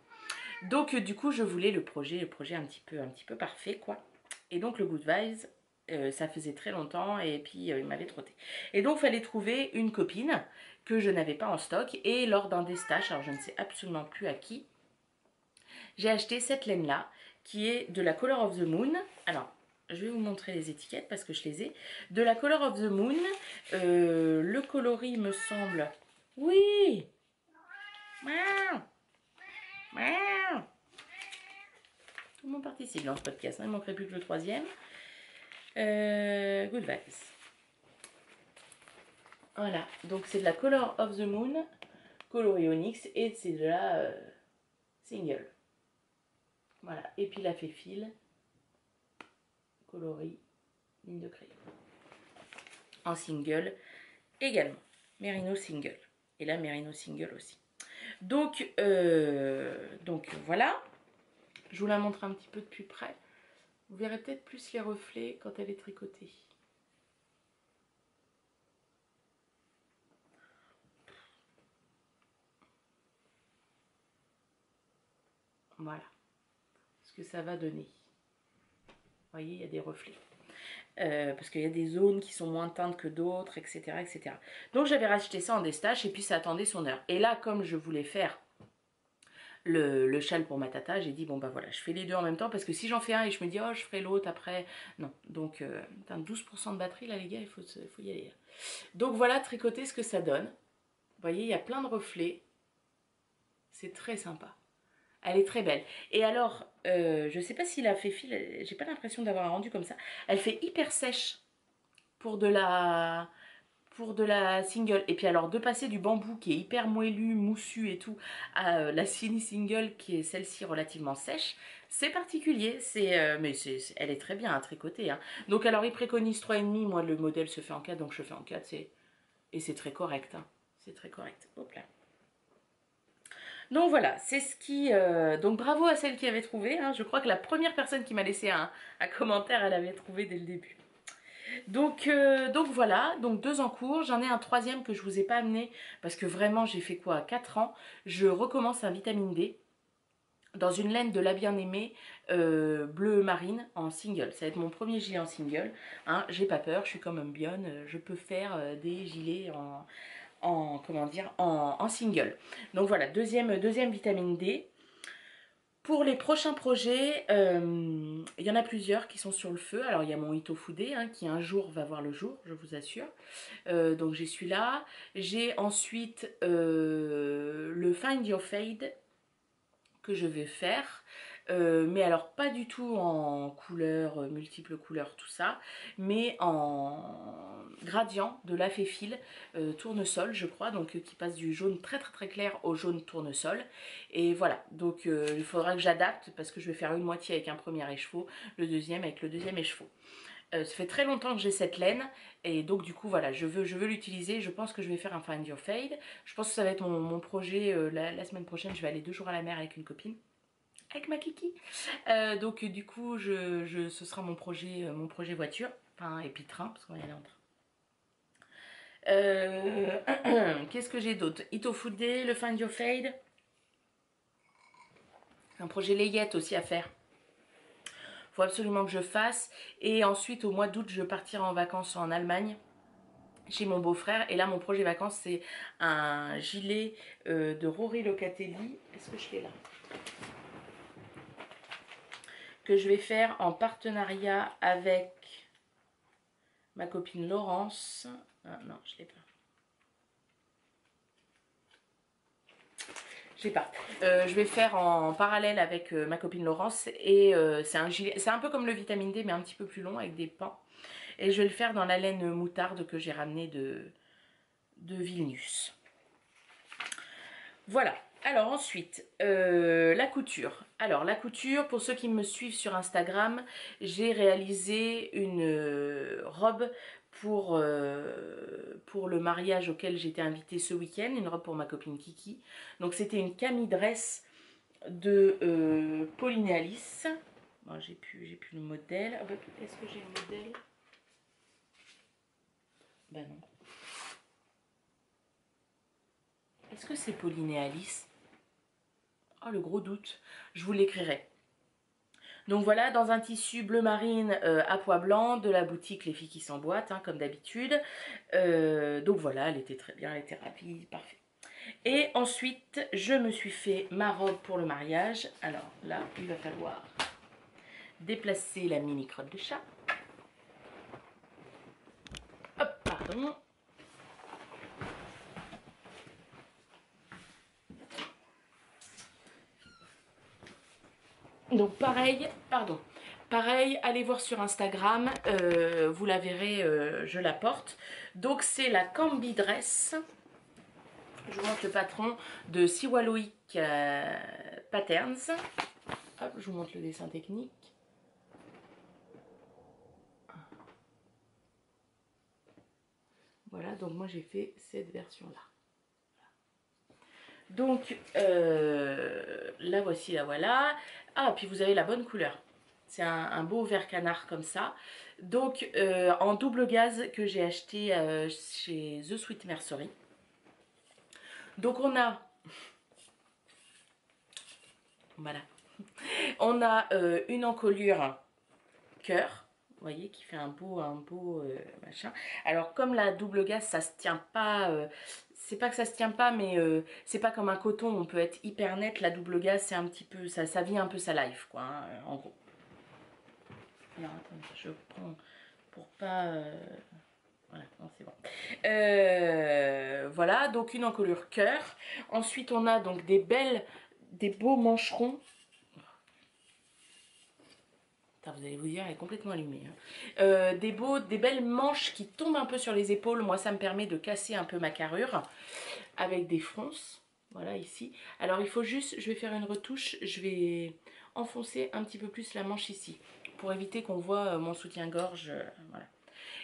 Donc du coup je voulais le projet un petit peu parfait quoi. Et donc le Good Vibes, ça faisait très longtemps et puis il m'avait trotté. Et donc il fallait trouver une copine que je n'avais pas en stock. Et lors d'un des stages, alors je ne sais absolument plus à qui, j'ai acheté cette laine là qui est de la Color of the Moon. Alors je vais vous montrer les étiquettes parce que je les ai. De la Color of the Moon, le coloris me semble... Oui. Miaou. Miaou. Tout le monde participe dans ce podcast, hein. Il ne manquerait plus que le troisième. Good Vibes. Voilà, donc c'est de la Color of the Moon, coloris Onyx, et c'est de la single. Voilà, et puis la Féfile. coloris, ligne de crayon. En single également, Merino single. Et là, Merino single aussi. Donc voilà. Je vous la montre un petit peu de plus près. Vous verrez peut-être plus les reflets quand elle est tricotée. Voilà ce que ça va donner. Vous voyez, il y a des reflets. Parce qu'il y a des zones qui sont moins teintes que d'autres, etc., etc. Donc j'avais racheté ça en destache et puis ça attendait son heure. Et là, comme je voulais faire le châle pour ma tata, j'ai dit bon bah voilà, je fais les deux en même temps parce que si j'en fais un et je me dis oh je ferai l'autre après, non. Donc 12% de batterie là les gars, il faut y aller. Donc voilà, tricoter ce que ça donne. Vous voyez, il y a plein de reflets. C'est très sympa. Elle est très belle. Et alors, je sais pas s'il a fait fil, j'ai pas l'impression d'avoir un rendu comme ça. Elle fait hyper sèche pour de la single. Et puis alors, de passer du bambou qui est hyper moelleux, moussu et tout, à la Cini single qui est celle-ci relativement sèche, c'est particulier. Mais elle est très bien à tricoter. Hein. Donc alors, il préconise 3,5. Moi, le modèle se fait en 4, donc je fais en 4. Et c'est très correct. Hein. C'est très correct. Hop là. Donc voilà, c'est ce qui... donc bravo à celle qui avait trouvé. Hein. Je crois que la première personne qui m'a laissé un commentaire, elle avait trouvé dès le début. Donc voilà, donc 2 en cours. J'en ai un 3e que je vous ai pas amené parce que vraiment j'ai fait quoi 4 ans. Je recommence un vitamine D dans une laine de la bien-aimée bleu marine en single. Ça va être mon premier gilet en single. Hein. J'ai pas peur, je suis comme un bionne. Je peux faire des gilets en single. Donc voilà, deuxième vitamine D. Pour les prochains projets, il y en a plusieurs qui sont sur le feu. Alors il y a mon Itofude hein, qui un jour va voir le jour, je vous assure. Donc j'ai celui-là. J'ai ensuite le Find Your Fade que je vais faire. Mais alors pas du tout en couleurs, multiples couleurs, tout ça, mais en gradient de la Féfil tournesol, je crois, donc qui passe du jaune très très très clair au jaune tournesol. Et voilà, donc il faudra que j'adapte parce que je vais faire une moitié avec un premier écheveau, le deuxième avec le deuxième écheveau. Ça fait très longtemps que j'ai cette laine et donc du coup voilà, je veux l'utiliser. Je pense que je vais faire un Find Your Fade. Je pense que ça va être mon projet la semaine prochaine. Je vais aller 2 jours à la mer avec une copine. Avec ma kiki. Donc du coup ce sera mon projet voiture, enfin et puis train parce qu'on va y aller en train. Qu'est-ce que j'ai d'autre? Itofude, le Find Your Fade. Un projet layette aussi à faire. Faut absolument que je fasse. Et ensuite au mois d'août je partirai en vacances en Allemagne chez mon beau-frère. Et là mon projet vacances c'est un gilet de Rory Locatelli. Est-ce que je l'ai là? Que je vais faire en partenariat avec ma copine Laurence. Ah, non, je l'ai pas. Je l'ai pas. Je vais faire en parallèle avec ma copine Laurence et c'est un gilet, c'est un peu comme le vitamine D mais un petit peu plus long avec des pans. Et je vais le faire dans la laine moutarde que j'ai ramenée de Vilnius. Voilà. Alors ensuite, la couture. Alors la couture, pour ceux qui me suivent sur Instagram, j'ai réalisé une robe pour le mariage auquel j'étais invitée ce week-end, une robe pour ma copine Kiki. Donc c'était une camille dress de Pauline et Alice. Bon, j'ai plus le modèle. Est-ce que j'ai le modèle? Ben non. Est-ce que c'est Pauline et Alice? Oh, le gros doute. Je vous l'écrirai. Donc voilà, dans un tissu bleu marine à pois blanc de la boutique Les Filles qui s'emboîtent, hein, comme d'habitude. Donc voilà, elle était très bien, elle était rapide, parfait. Et ensuite, je me suis fait ma robe pour le mariage. Alors là, il va falloir déplacer la mini crotte de chat. Hop, pardon. Donc pareil, allez voir sur Instagram, vous la verrez, je la porte. Donc c'est la Cambi Dress. Je vous montre le patron de Siwaloic Patterns. Hop, je vous montre le dessin technique. Voilà, donc moi j'ai fait cette version-là. Donc la voici, la voilà. Ah, puis vous avez la bonne couleur. C'est un beau vert canard comme ça. Donc en double gaz que j'ai acheté chez The Sweet Mercery. Donc on a... Voilà. On a une encolure cœur. Vous voyez, qui fait un beau machin. Alors comme la double gaz, ça se tient pas... c'est pas que ça se tient pas, mais c'est pas comme un coton, on peut être hyper net. La double gaz, c'est un petit peu... Ça vit un peu sa life, quoi, hein, en gros. Alors, attendez, je prends pour pas... voilà, non, c'est bon. Voilà, donc une encolure cœur. Ensuite, on a donc des beaux mancherons. Vous allez vous dire, elle est complètement allumée. Hein. Des belles manches qui tombent un peu sur les épaules. Moi, ça me permet de casser un peu ma carrure avec des fronces. Voilà, ici. Alors, il faut juste, je vais faire une retouche. Je vais enfoncer un petit peu plus la manche ici pour éviter qu'on voit mon soutien-gorge. Voilà.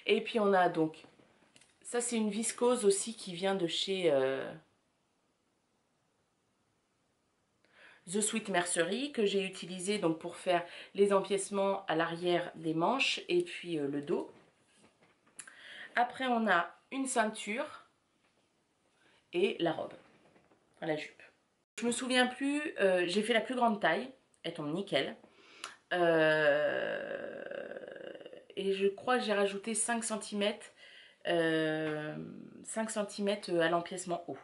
Et puis, on a donc, ça, c'est une viscose aussi qui vient de chez... The Sweet Mercery que j'ai utilisé donc pour faire les empiècements à l'arrière des manches et puis le dos. Après on a une ceinture et la robe, la jupe. Je me souviens plus, j'ai fait la plus grande taille, elle tombe nickel. Et je crois que j'ai rajouté 5 cm, 5 cm à l'empiècement haut.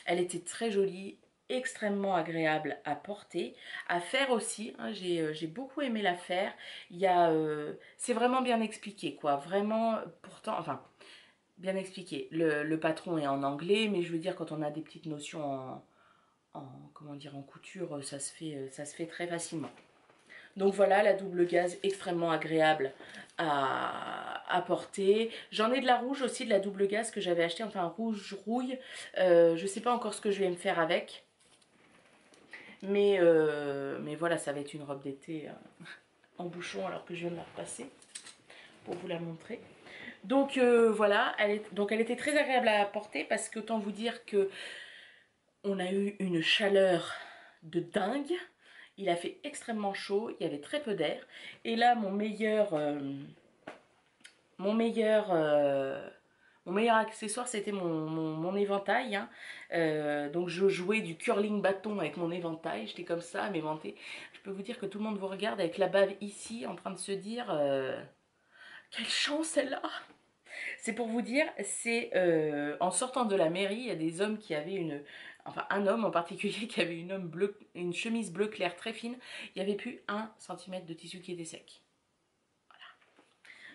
Elle était très jolie, extrêmement agréable à porter, à faire aussi, hein, j'ai beaucoup aimé la faire. C'est vraiment bien expliqué, quoi, vraiment, pourtant, enfin, bien expliqué. Le patron est en anglais, mais je veux dire, quand on a des petites notions comment dire, en couture, ça se fait très facilement. Donc voilà, la double gaz extrêmement agréable à porter. J'en ai de la rouge aussi, de la double gaz que j'avais acheté, enfin rouge rouille. Je ne sais pas encore ce que je vais me faire avec. Mais voilà, ça va être une robe d'été en bouchon alors que je viens de la repasser pour vous la montrer. Donc voilà, elle était très agréable à porter parce qu'autant vous dire que on a eu une chaleur de dingue. Il a fait extrêmement chaud, il y avait très peu d'air. Et là, mon meilleur accessoire, c'était mon éventail. Hein. Donc je jouais du curling bâton avec mon éventail. J'étais comme ça, à m'éventer. Je peux vous dire que tout le monde vous regarde avec la bave ici, en train de se dire quelle chance elle a. C'est pour vous dire, c'est en sortant de la mairie, il y a des hommes qui avaient enfin un homme en particulier qui avait une chemise bleu clair très fine. Il n'y avait plus 1 cm de tissu qui était sec. Voilà.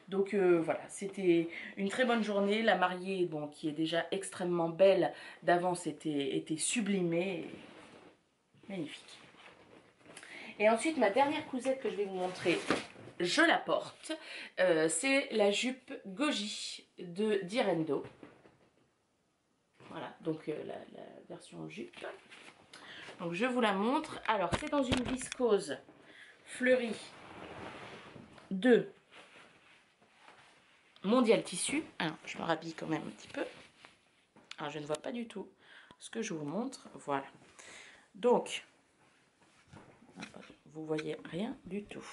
Donc voilà, c'était une très bonne journée. La mariée, bon, qui est déjà extrêmement belle d'avance, était sublimée. Magnifique. Et ensuite, ma dernière cousette que je vais vous montrer, je la porte. C'est la jupe Goji de Direndo. Voilà, donc la version jupe. Donc je vous la montre. Alors c'est dans une viscose fleurie de Mondial Tissu. Alors je me rhabille quand même un petit peu. Alors je ne vois pas du tout ce que je vous montre. Voilà. Donc, vous voyez rien du tout.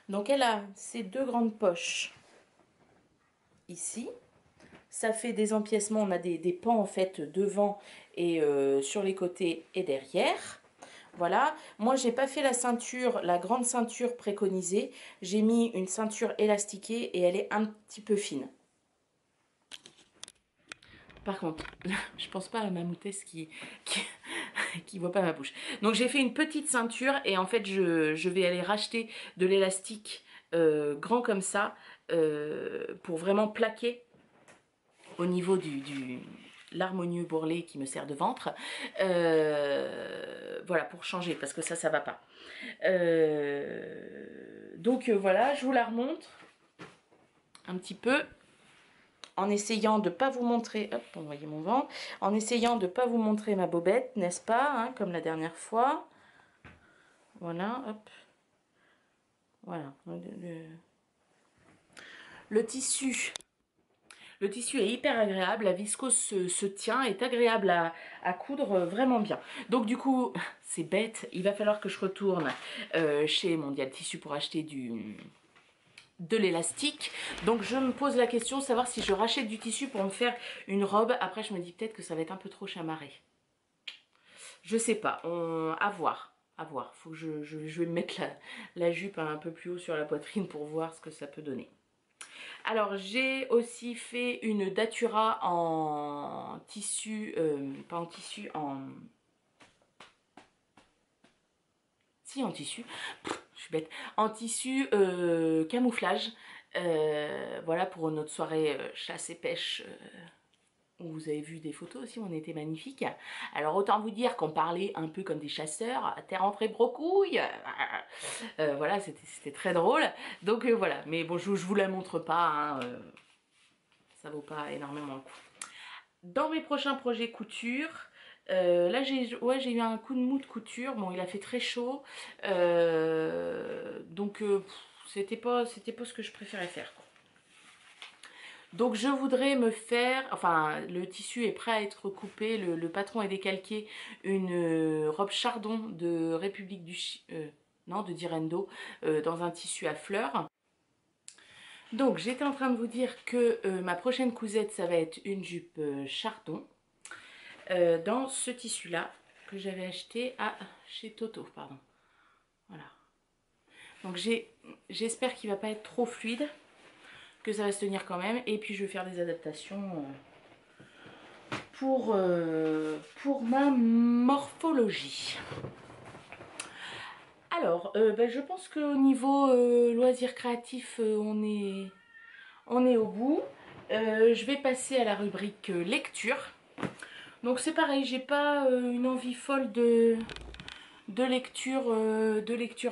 Donc elle a ces 2 grandes poches ici. Ça fait des empiècements, on a des pans en fait devant et sur les côtés et derrière. Voilà, moi j'ai pas fait la ceinture, la grande ceinture préconisée. J'ai mis une ceinture élastiquée et elle est un petit peu fine. Par contre, je pense pas à ma moutesse qui voit pas ma bouche. Donc j'ai fait une petite ceinture et en fait je vais aller racheter de l'élastique grand comme ça pour vraiment plaquer au niveau l'harmonieux bourrelet qui me sert de ventre. Voilà, pour changer, parce que ça va pas. Donc voilà, je vous la remontre un petit peu en essayant de pas vous montrer, hop, on voyait mon ventre, en essayant de pas vous montrer ma bobette, n'est-ce pas, hein, comme la dernière fois. Voilà, hop. Voilà. Le tissu est hyper agréable, la viscose se tient, est agréable à coudre vraiment bien. Donc du coup, c'est bête, il va falloir que je retourne chez Mondial Tissu pour acheter de l'élastique. Donc je me pose la question de savoir si je rachète du tissu pour me faire une robe. Après je me dis peut-être que ça va être un peu trop chamarré. Je sais pas, à voir. À voir. Faut que je vais me mettre la jupe un peu plus haut sur la poitrine pour voir ce que ça peut donner. Alors j'ai aussi fait une datura en tissu, pas en tissu, si en tissu, je suis bête, en tissu camouflage, voilà pour notre soirée chasse et pêche. Vous avez vu des photos aussi, on était magnifiques. Alors autant vous dire qu'on parlait un peu comme des chasseurs, t'es rentré brocouille. Voilà, c'était très drôle. Donc voilà, mais bon, je vous la montre pas, hein, ça vaut pas énormément le coup. Dans mes prochains projets couture, là j'ai eu un coup de mou de couture. Bon, il a fait très chaud, donc c'était pas ce que je préférais faire, quoi. Donc je voudrais me faire, enfin le tissu est prêt à être coupé, le patron est décalqué, une robe chardon de République du non, de Direndo, dans un tissu à fleurs. Donc j'étais en train de vous dire que ma prochaine cousette ça va être une jupe chardon dans ce tissu là que j'avais acheté chez Toto, pardon. Voilà. Donc j'espère qu'il va pas être trop fluide, que ça va se tenir quand même, et puis je vais faire des adaptations pour ma morphologie. Alors je pense qu'au niveau loisirs créatifs on est au bout. Je vais passer à la rubrique lecture. Donc c'est pareil, j'ai pas une envie folle de lecture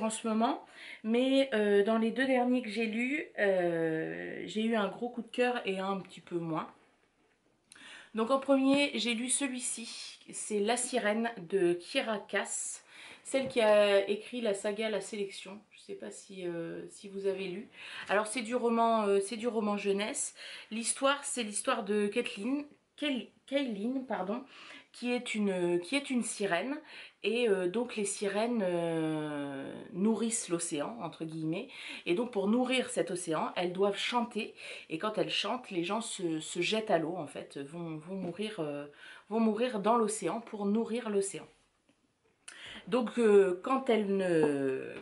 en ce moment, mais dans les deux derniers que j'ai lus, j'ai eu un gros coup de cœur et un petit peu moins. Donc en premier, j'ai lu celui-ci, c'est La Sirène de Kiera Cass, celle qui a écrit la saga La Sélection. Je ne sais pas si vous avez lu. Alors c'est du roman jeunesse. L'histoire, c'est l'histoire de Kaylin, pardon, qui est une sirène. Et donc les sirènes nourrissent l'océan, entre guillemets. Et donc pour nourrir cet océan, elles doivent chanter. Et quand elles chantent, les gens se jettent à l'eau, en fait, vont mourir dans l'océan pour nourrir l'océan. Donc quand elles ne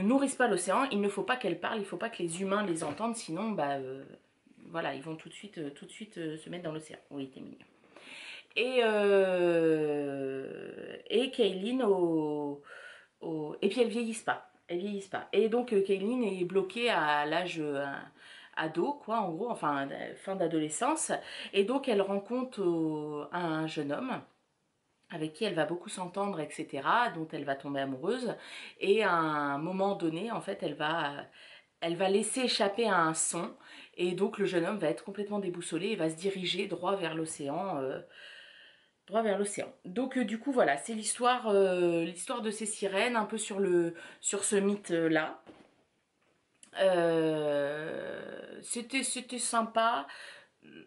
nourrissent pas l'océan, il ne faut pas qu'elles parlent, il ne faut pas que les humains les entendent, sinon voilà, ils vont tout de suite se mettre dans l'océan. Oui, t'es mignon. Et Kaylin et puis elles vieillissent pas. Et donc Kaylin est bloquée à l'âge ado, quoi, en gros, enfin fin d'adolescence. Et donc elle rencontre un jeune homme avec qui elle va beaucoup s'entendre, etc., dont elle va tomber amoureuse. Et à un moment donné, en fait, elle va laisser échapper un son. Et donc le jeune homme va être complètement déboussolé et va se diriger droit vers l'océan. Donc du coup voilà, c'est l'histoire de ces sirènes, un peu sur ce mythe-là. C'était sympa,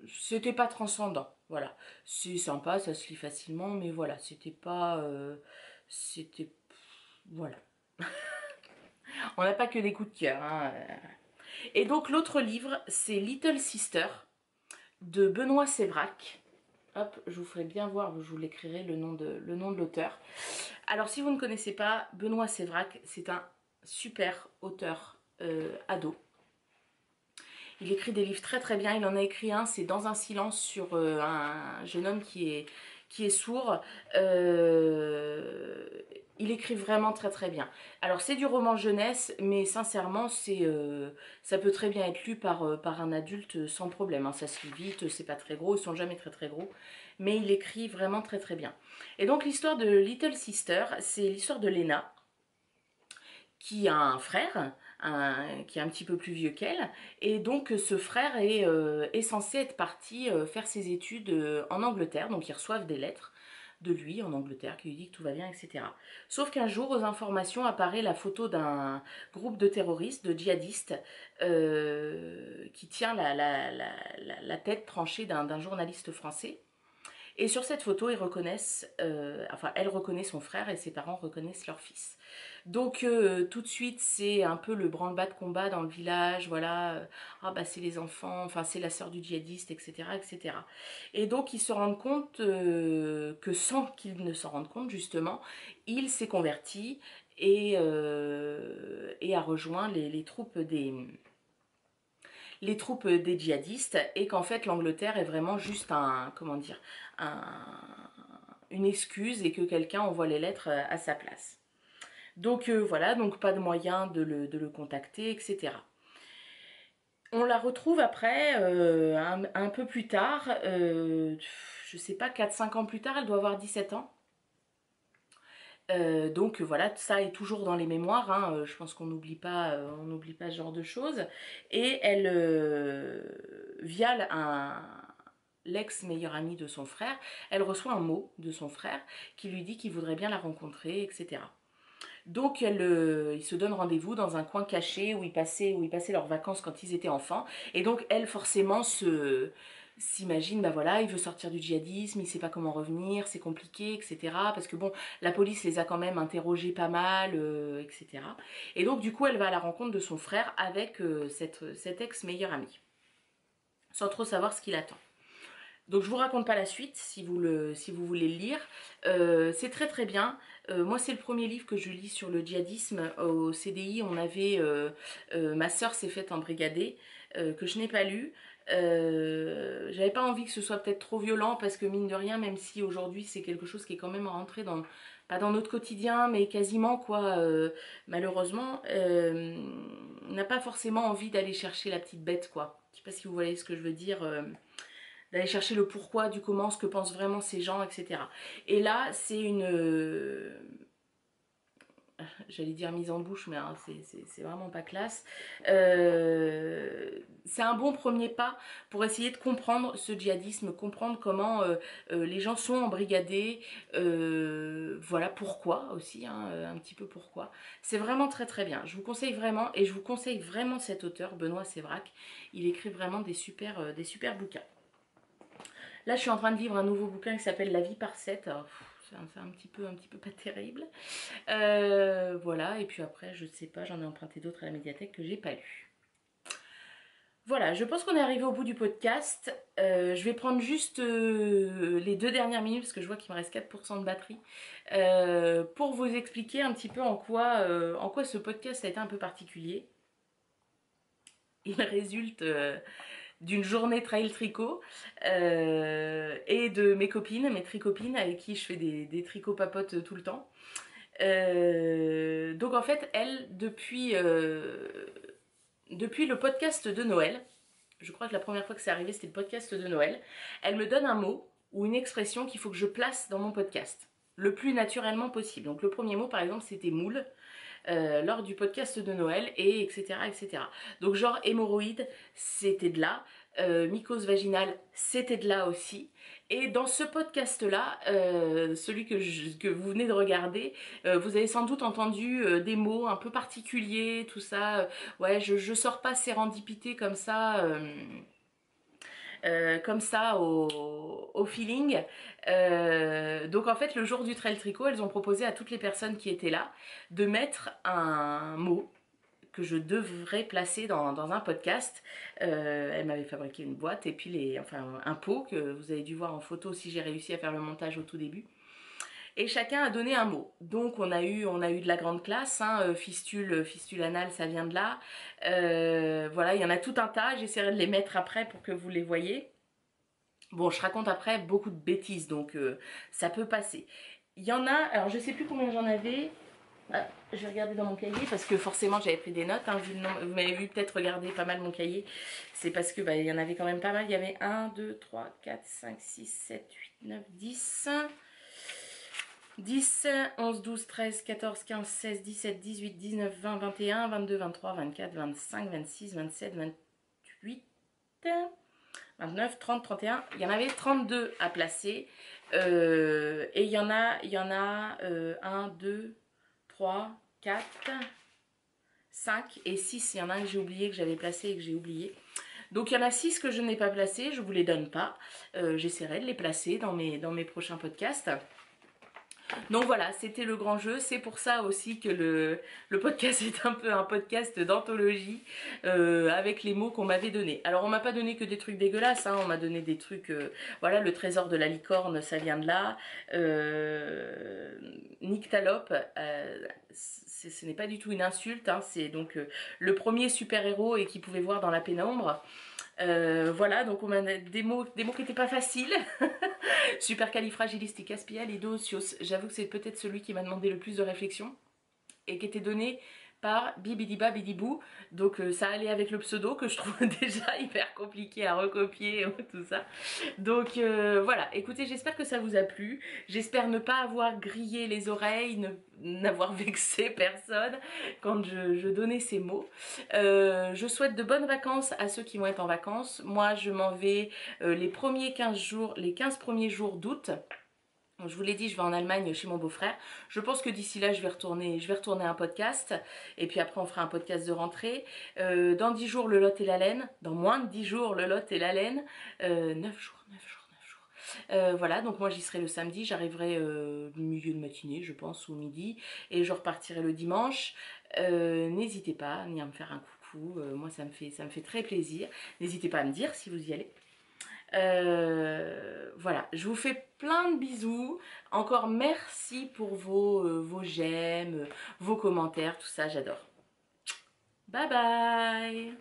c'était pas transcendant, voilà. C'est sympa, ça se lit facilement, mais voilà, c'était pas... voilà. On n'a pas que des coups de cœur, hein. Et donc l'autre livre, c'est Little Sister de Benoît Sévrac. Hop, je vous ferai bien voir, je vous l'écrirai le nom de l'auteur. Alors si vous ne connaissez pas, Benoît Sévrac, c'est un super auteur ado. Il écrit des livres très très bien, il en a écrit un, c'est Dans un silence, sur un jeune homme qui est sourd. Il écrit vraiment très très bien. Alors c'est du roman jeunesse, mais sincèrement ça peut très bien être lu par un adulte sans problème, hein. Ça se lit vite, c'est pas très gros, ils sont jamais très très gros, mais il écrit vraiment très très bien. Et donc l'histoire de Little Sister, c'est l'histoire de Lena, qui a un frère qui est un petit peu plus vieux qu'elle, et donc ce frère est censé être parti faire ses études en Angleterre, donc ils reçoivent des lettres de lui en Angleterre qui lui dit que tout va bien, etc. Sauf qu'un jour, aux informations, apparaît la photo d'un groupe de terroristes, de djihadistes, qui tient la tête tranchée d'un journaliste français. Et sur cette photo, ils reconnaissent, elle reconnaît son frère et ses parents reconnaissent leur fils. Donc tout de suite, c'est un peu le branle-bas de combat dans le village, voilà, ah bah c'est les enfants, enfin c'est la sœur du djihadiste, etc., etc. Et donc ils se rendent compte que sans qu'ils ne s'en rendent compte, justement, il s'est converti et a rejoint les troupes des djihadistes et qu'en fait l'Angleterre est vraiment juste une excuse et que quelqu'un envoie les lettres à sa place. Donc voilà, donc pas de moyen de le contacter, etc. On la retrouve après, un peu plus tard, je sais pas, 4-5 ans plus tard, elle doit avoir 17 ans. Donc voilà, ça est toujours dans les mémoires, hein, je pense qu'on n'oublie pas ce genre de choses. Et elle, via l'ex-meilleur ami de son frère, elle reçoit un mot de son frère qui lui dit qu'il voudrait bien la rencontrer, etc. Donc ils se donnent rendez-vous dans un coin caché où ils passaient leurs vacances quand ils étaient enfants. Et donc elle forcément s'imagine, bah voilà, il veut sortir du djihadisme, il sait pas comment revenir, c'est compliqué, etc. Parce que bon, la police les a quand même interrogés pas mal, etc. Et donc du coup elle va à la rencontre de son frère avec cet ex-meilleur ami, sans trop savoir ce qu'il attend. Donc je vous raconte pas la suite si vous voulez le lire. C'est très très bien. Moi c'est le premier livre que je lis sur le djihadisme. Au CDI on avait ma soeur s'est faite embrigader, que je n'ai pas lu. J'avais pas envie que ce soit peut-être trop violent parce que mine de rien, même si aujourd'hui c'est quelque chose qui est quand même rentré pas dans notre quotidien mais quasiment quoi, malheureusement, on n'a pas forcément envie d'aller chercher la petite bête quoi. Je sais pas si vous voyez ce que je veux dire. D'aller chercher le pourquoi, du comment, ce que pensent vraiment ces gens, etc. Et là, c'est j'allais dire mise en bouche, mais hein, c'est vraiment pas classe. C'est un bon premier pas pour essayer de comprendre ce djihadisme, comprendre comment les gens sont embrigadés, voilà pourquoi aussi, hein, un petit peu pourquoi. C'est vraiment très très bien. Je vous conseille vraiment, et je vous conseille vraiment cet auteur, Benoît Sévrac. Il écrit vraiment des super bouquins. Là, je suis en train de lire un nouveau bouquin qui s'appelle La vie par 7. C'est un petit peu pas terrible. Voilà, et puis après, je sais pas, j'en ai emprunté d'autres à la médiathèque que j'ai pas lu. Voilà, je pense qu'on est arrivé au bout du podcast. Je vais prendre juste les 2 dernières minutes, parce que je vois qu'il me reste 4% de batterie, pour vous expliquer un petit peu en quoi ce podcast a été un peu particulier. Il résulte d'une journée trail tricot et de mes copines, mes tricopines avec qui je fais des tricots papotes tout le temps. Donc en fait, elle, depuis le podcast de Noël, je crois que la première fois que c'est arrivé, c'était le podcast de Noël, elle me donne un mot ou une expression qu'il faut que je place dans mon podcast, le plus naturellement possible. Donc le premier mot, par exemple, c'était moule. Lors du podcast de Noël, et etc. etc. Donc genre hémorroïde, c'était de là. Mycose vaginale, c'était de là aussi. Et dans ce podcast-là, celui que vous venez de regarder, vous avez sans doute entendu des mots un peu particuliers, tout ça. Ouais, je sors pas sérendipité comme ça. Au feeling. Donc en fait le jour du trail tricot, elles ont proposé à toutes les personnes qui étaient là de mettre un mot que je devrais placer dans un podcast. Elle m'avait fabriqué une boîte et puis un pot que vous avez dû voir en photo si j'ai réussi à faire le montage au tout début. Et chacun a donné un mot. Donc on a eu de la grande classe, hein, fistule anale, ça vient de là. Voilà, il y en a tout un tas, j'essaierai de les mettre après pour que vous les voyez. Bon, je raconte après beaucoup de bêtises, donc ça peut passer. Il y en a, alors je sais plus combien j'en avais. Ah, je vais regarder dans mon cahier parce que forcément j'avais pris des notes, hein, vous m'avez vu peut-être regarder pas mal mon cahier. C'est parce que il y en avait quand même pas mal. Il y avait 1, 2, 3, 4, 5, 6, 7, 8, 9, 10... 10, 11, 12, 13, 14, 15, 16, 17, 18, 19, 20, 21, 22, 23, 24, 25, 26, 27, 28, 29, 30, 31. Il y en avait 32 à placer. Et il y en a 1, 2, 3, 4, 5 et 6. Il y en a un que j'ai oublié, que j'avais placé et que j'ai oublié. Donc il y en a 6 que je n'ai pas placés, je ne vous les donne pas. J'essaierai de les placer dans mes prochains podcasts. Donc voilà, c'était le grand jeu. C'est pour ça aussi que le podcast est un peu un podcast d'anthologie avec les mots qu'on m'avait donnés. Alors on m'a pas donné que des trucs dégueulasses, hein, on m'a donné des trucs, voilà, le trésor de la licorne, ça vient de là. Nyctalope, ce n'est pas du tout une insulte, hein, c'est donc le premier super-héros et qui pouvait voir dans la pénombre. Voilà, donc on m'a des mots qui n'étaient pas faciles. Supercalifragilisticexpialidocious. J'avoue que c'est peut-être celui qui m'a demandé le plus de réflexion et qui était donné par Bibidiba Bidibou. Donc ça allait avec le pseudo que je trouve déjà hyper compliqué à recopier, tout ça. Donc voilà, écoutez, j'espère que ça vous a plu. J'espère ne pas avoir grillé les oreilles, n'avoir vexé personne quand je donnais ces mots. Je souhaite de bonnes vacances à ceux qui vont être en vacances. Moi, je m'en vais les 15 premiers jours d'août. Je vous l'ai dit, je vais en Allemagne chez mon beau-frère. Je pense que d'ici là, je vais retourner un podcast. Et puis après, on fera un podcast de rentrée. Dans 10 jours, le Lot et la laine. Dans moins de 10 jours, le Lot et la laine. 9 jours. Voilà, donc moi j'y serai le samedi. J'arriverai milieu de matinée, je pense, ou midi. Et je repartirai le dimanche. N'hésitez pas à venir me faire un coucou. Moi, ça me fait très plaisir. N'hésitez pas à me dire si vous y allez. Voilà, je vous fais plein de bisous. Encore merci pour vos j'aime, vos commentaires, tout ça, j'adore. Bye bye.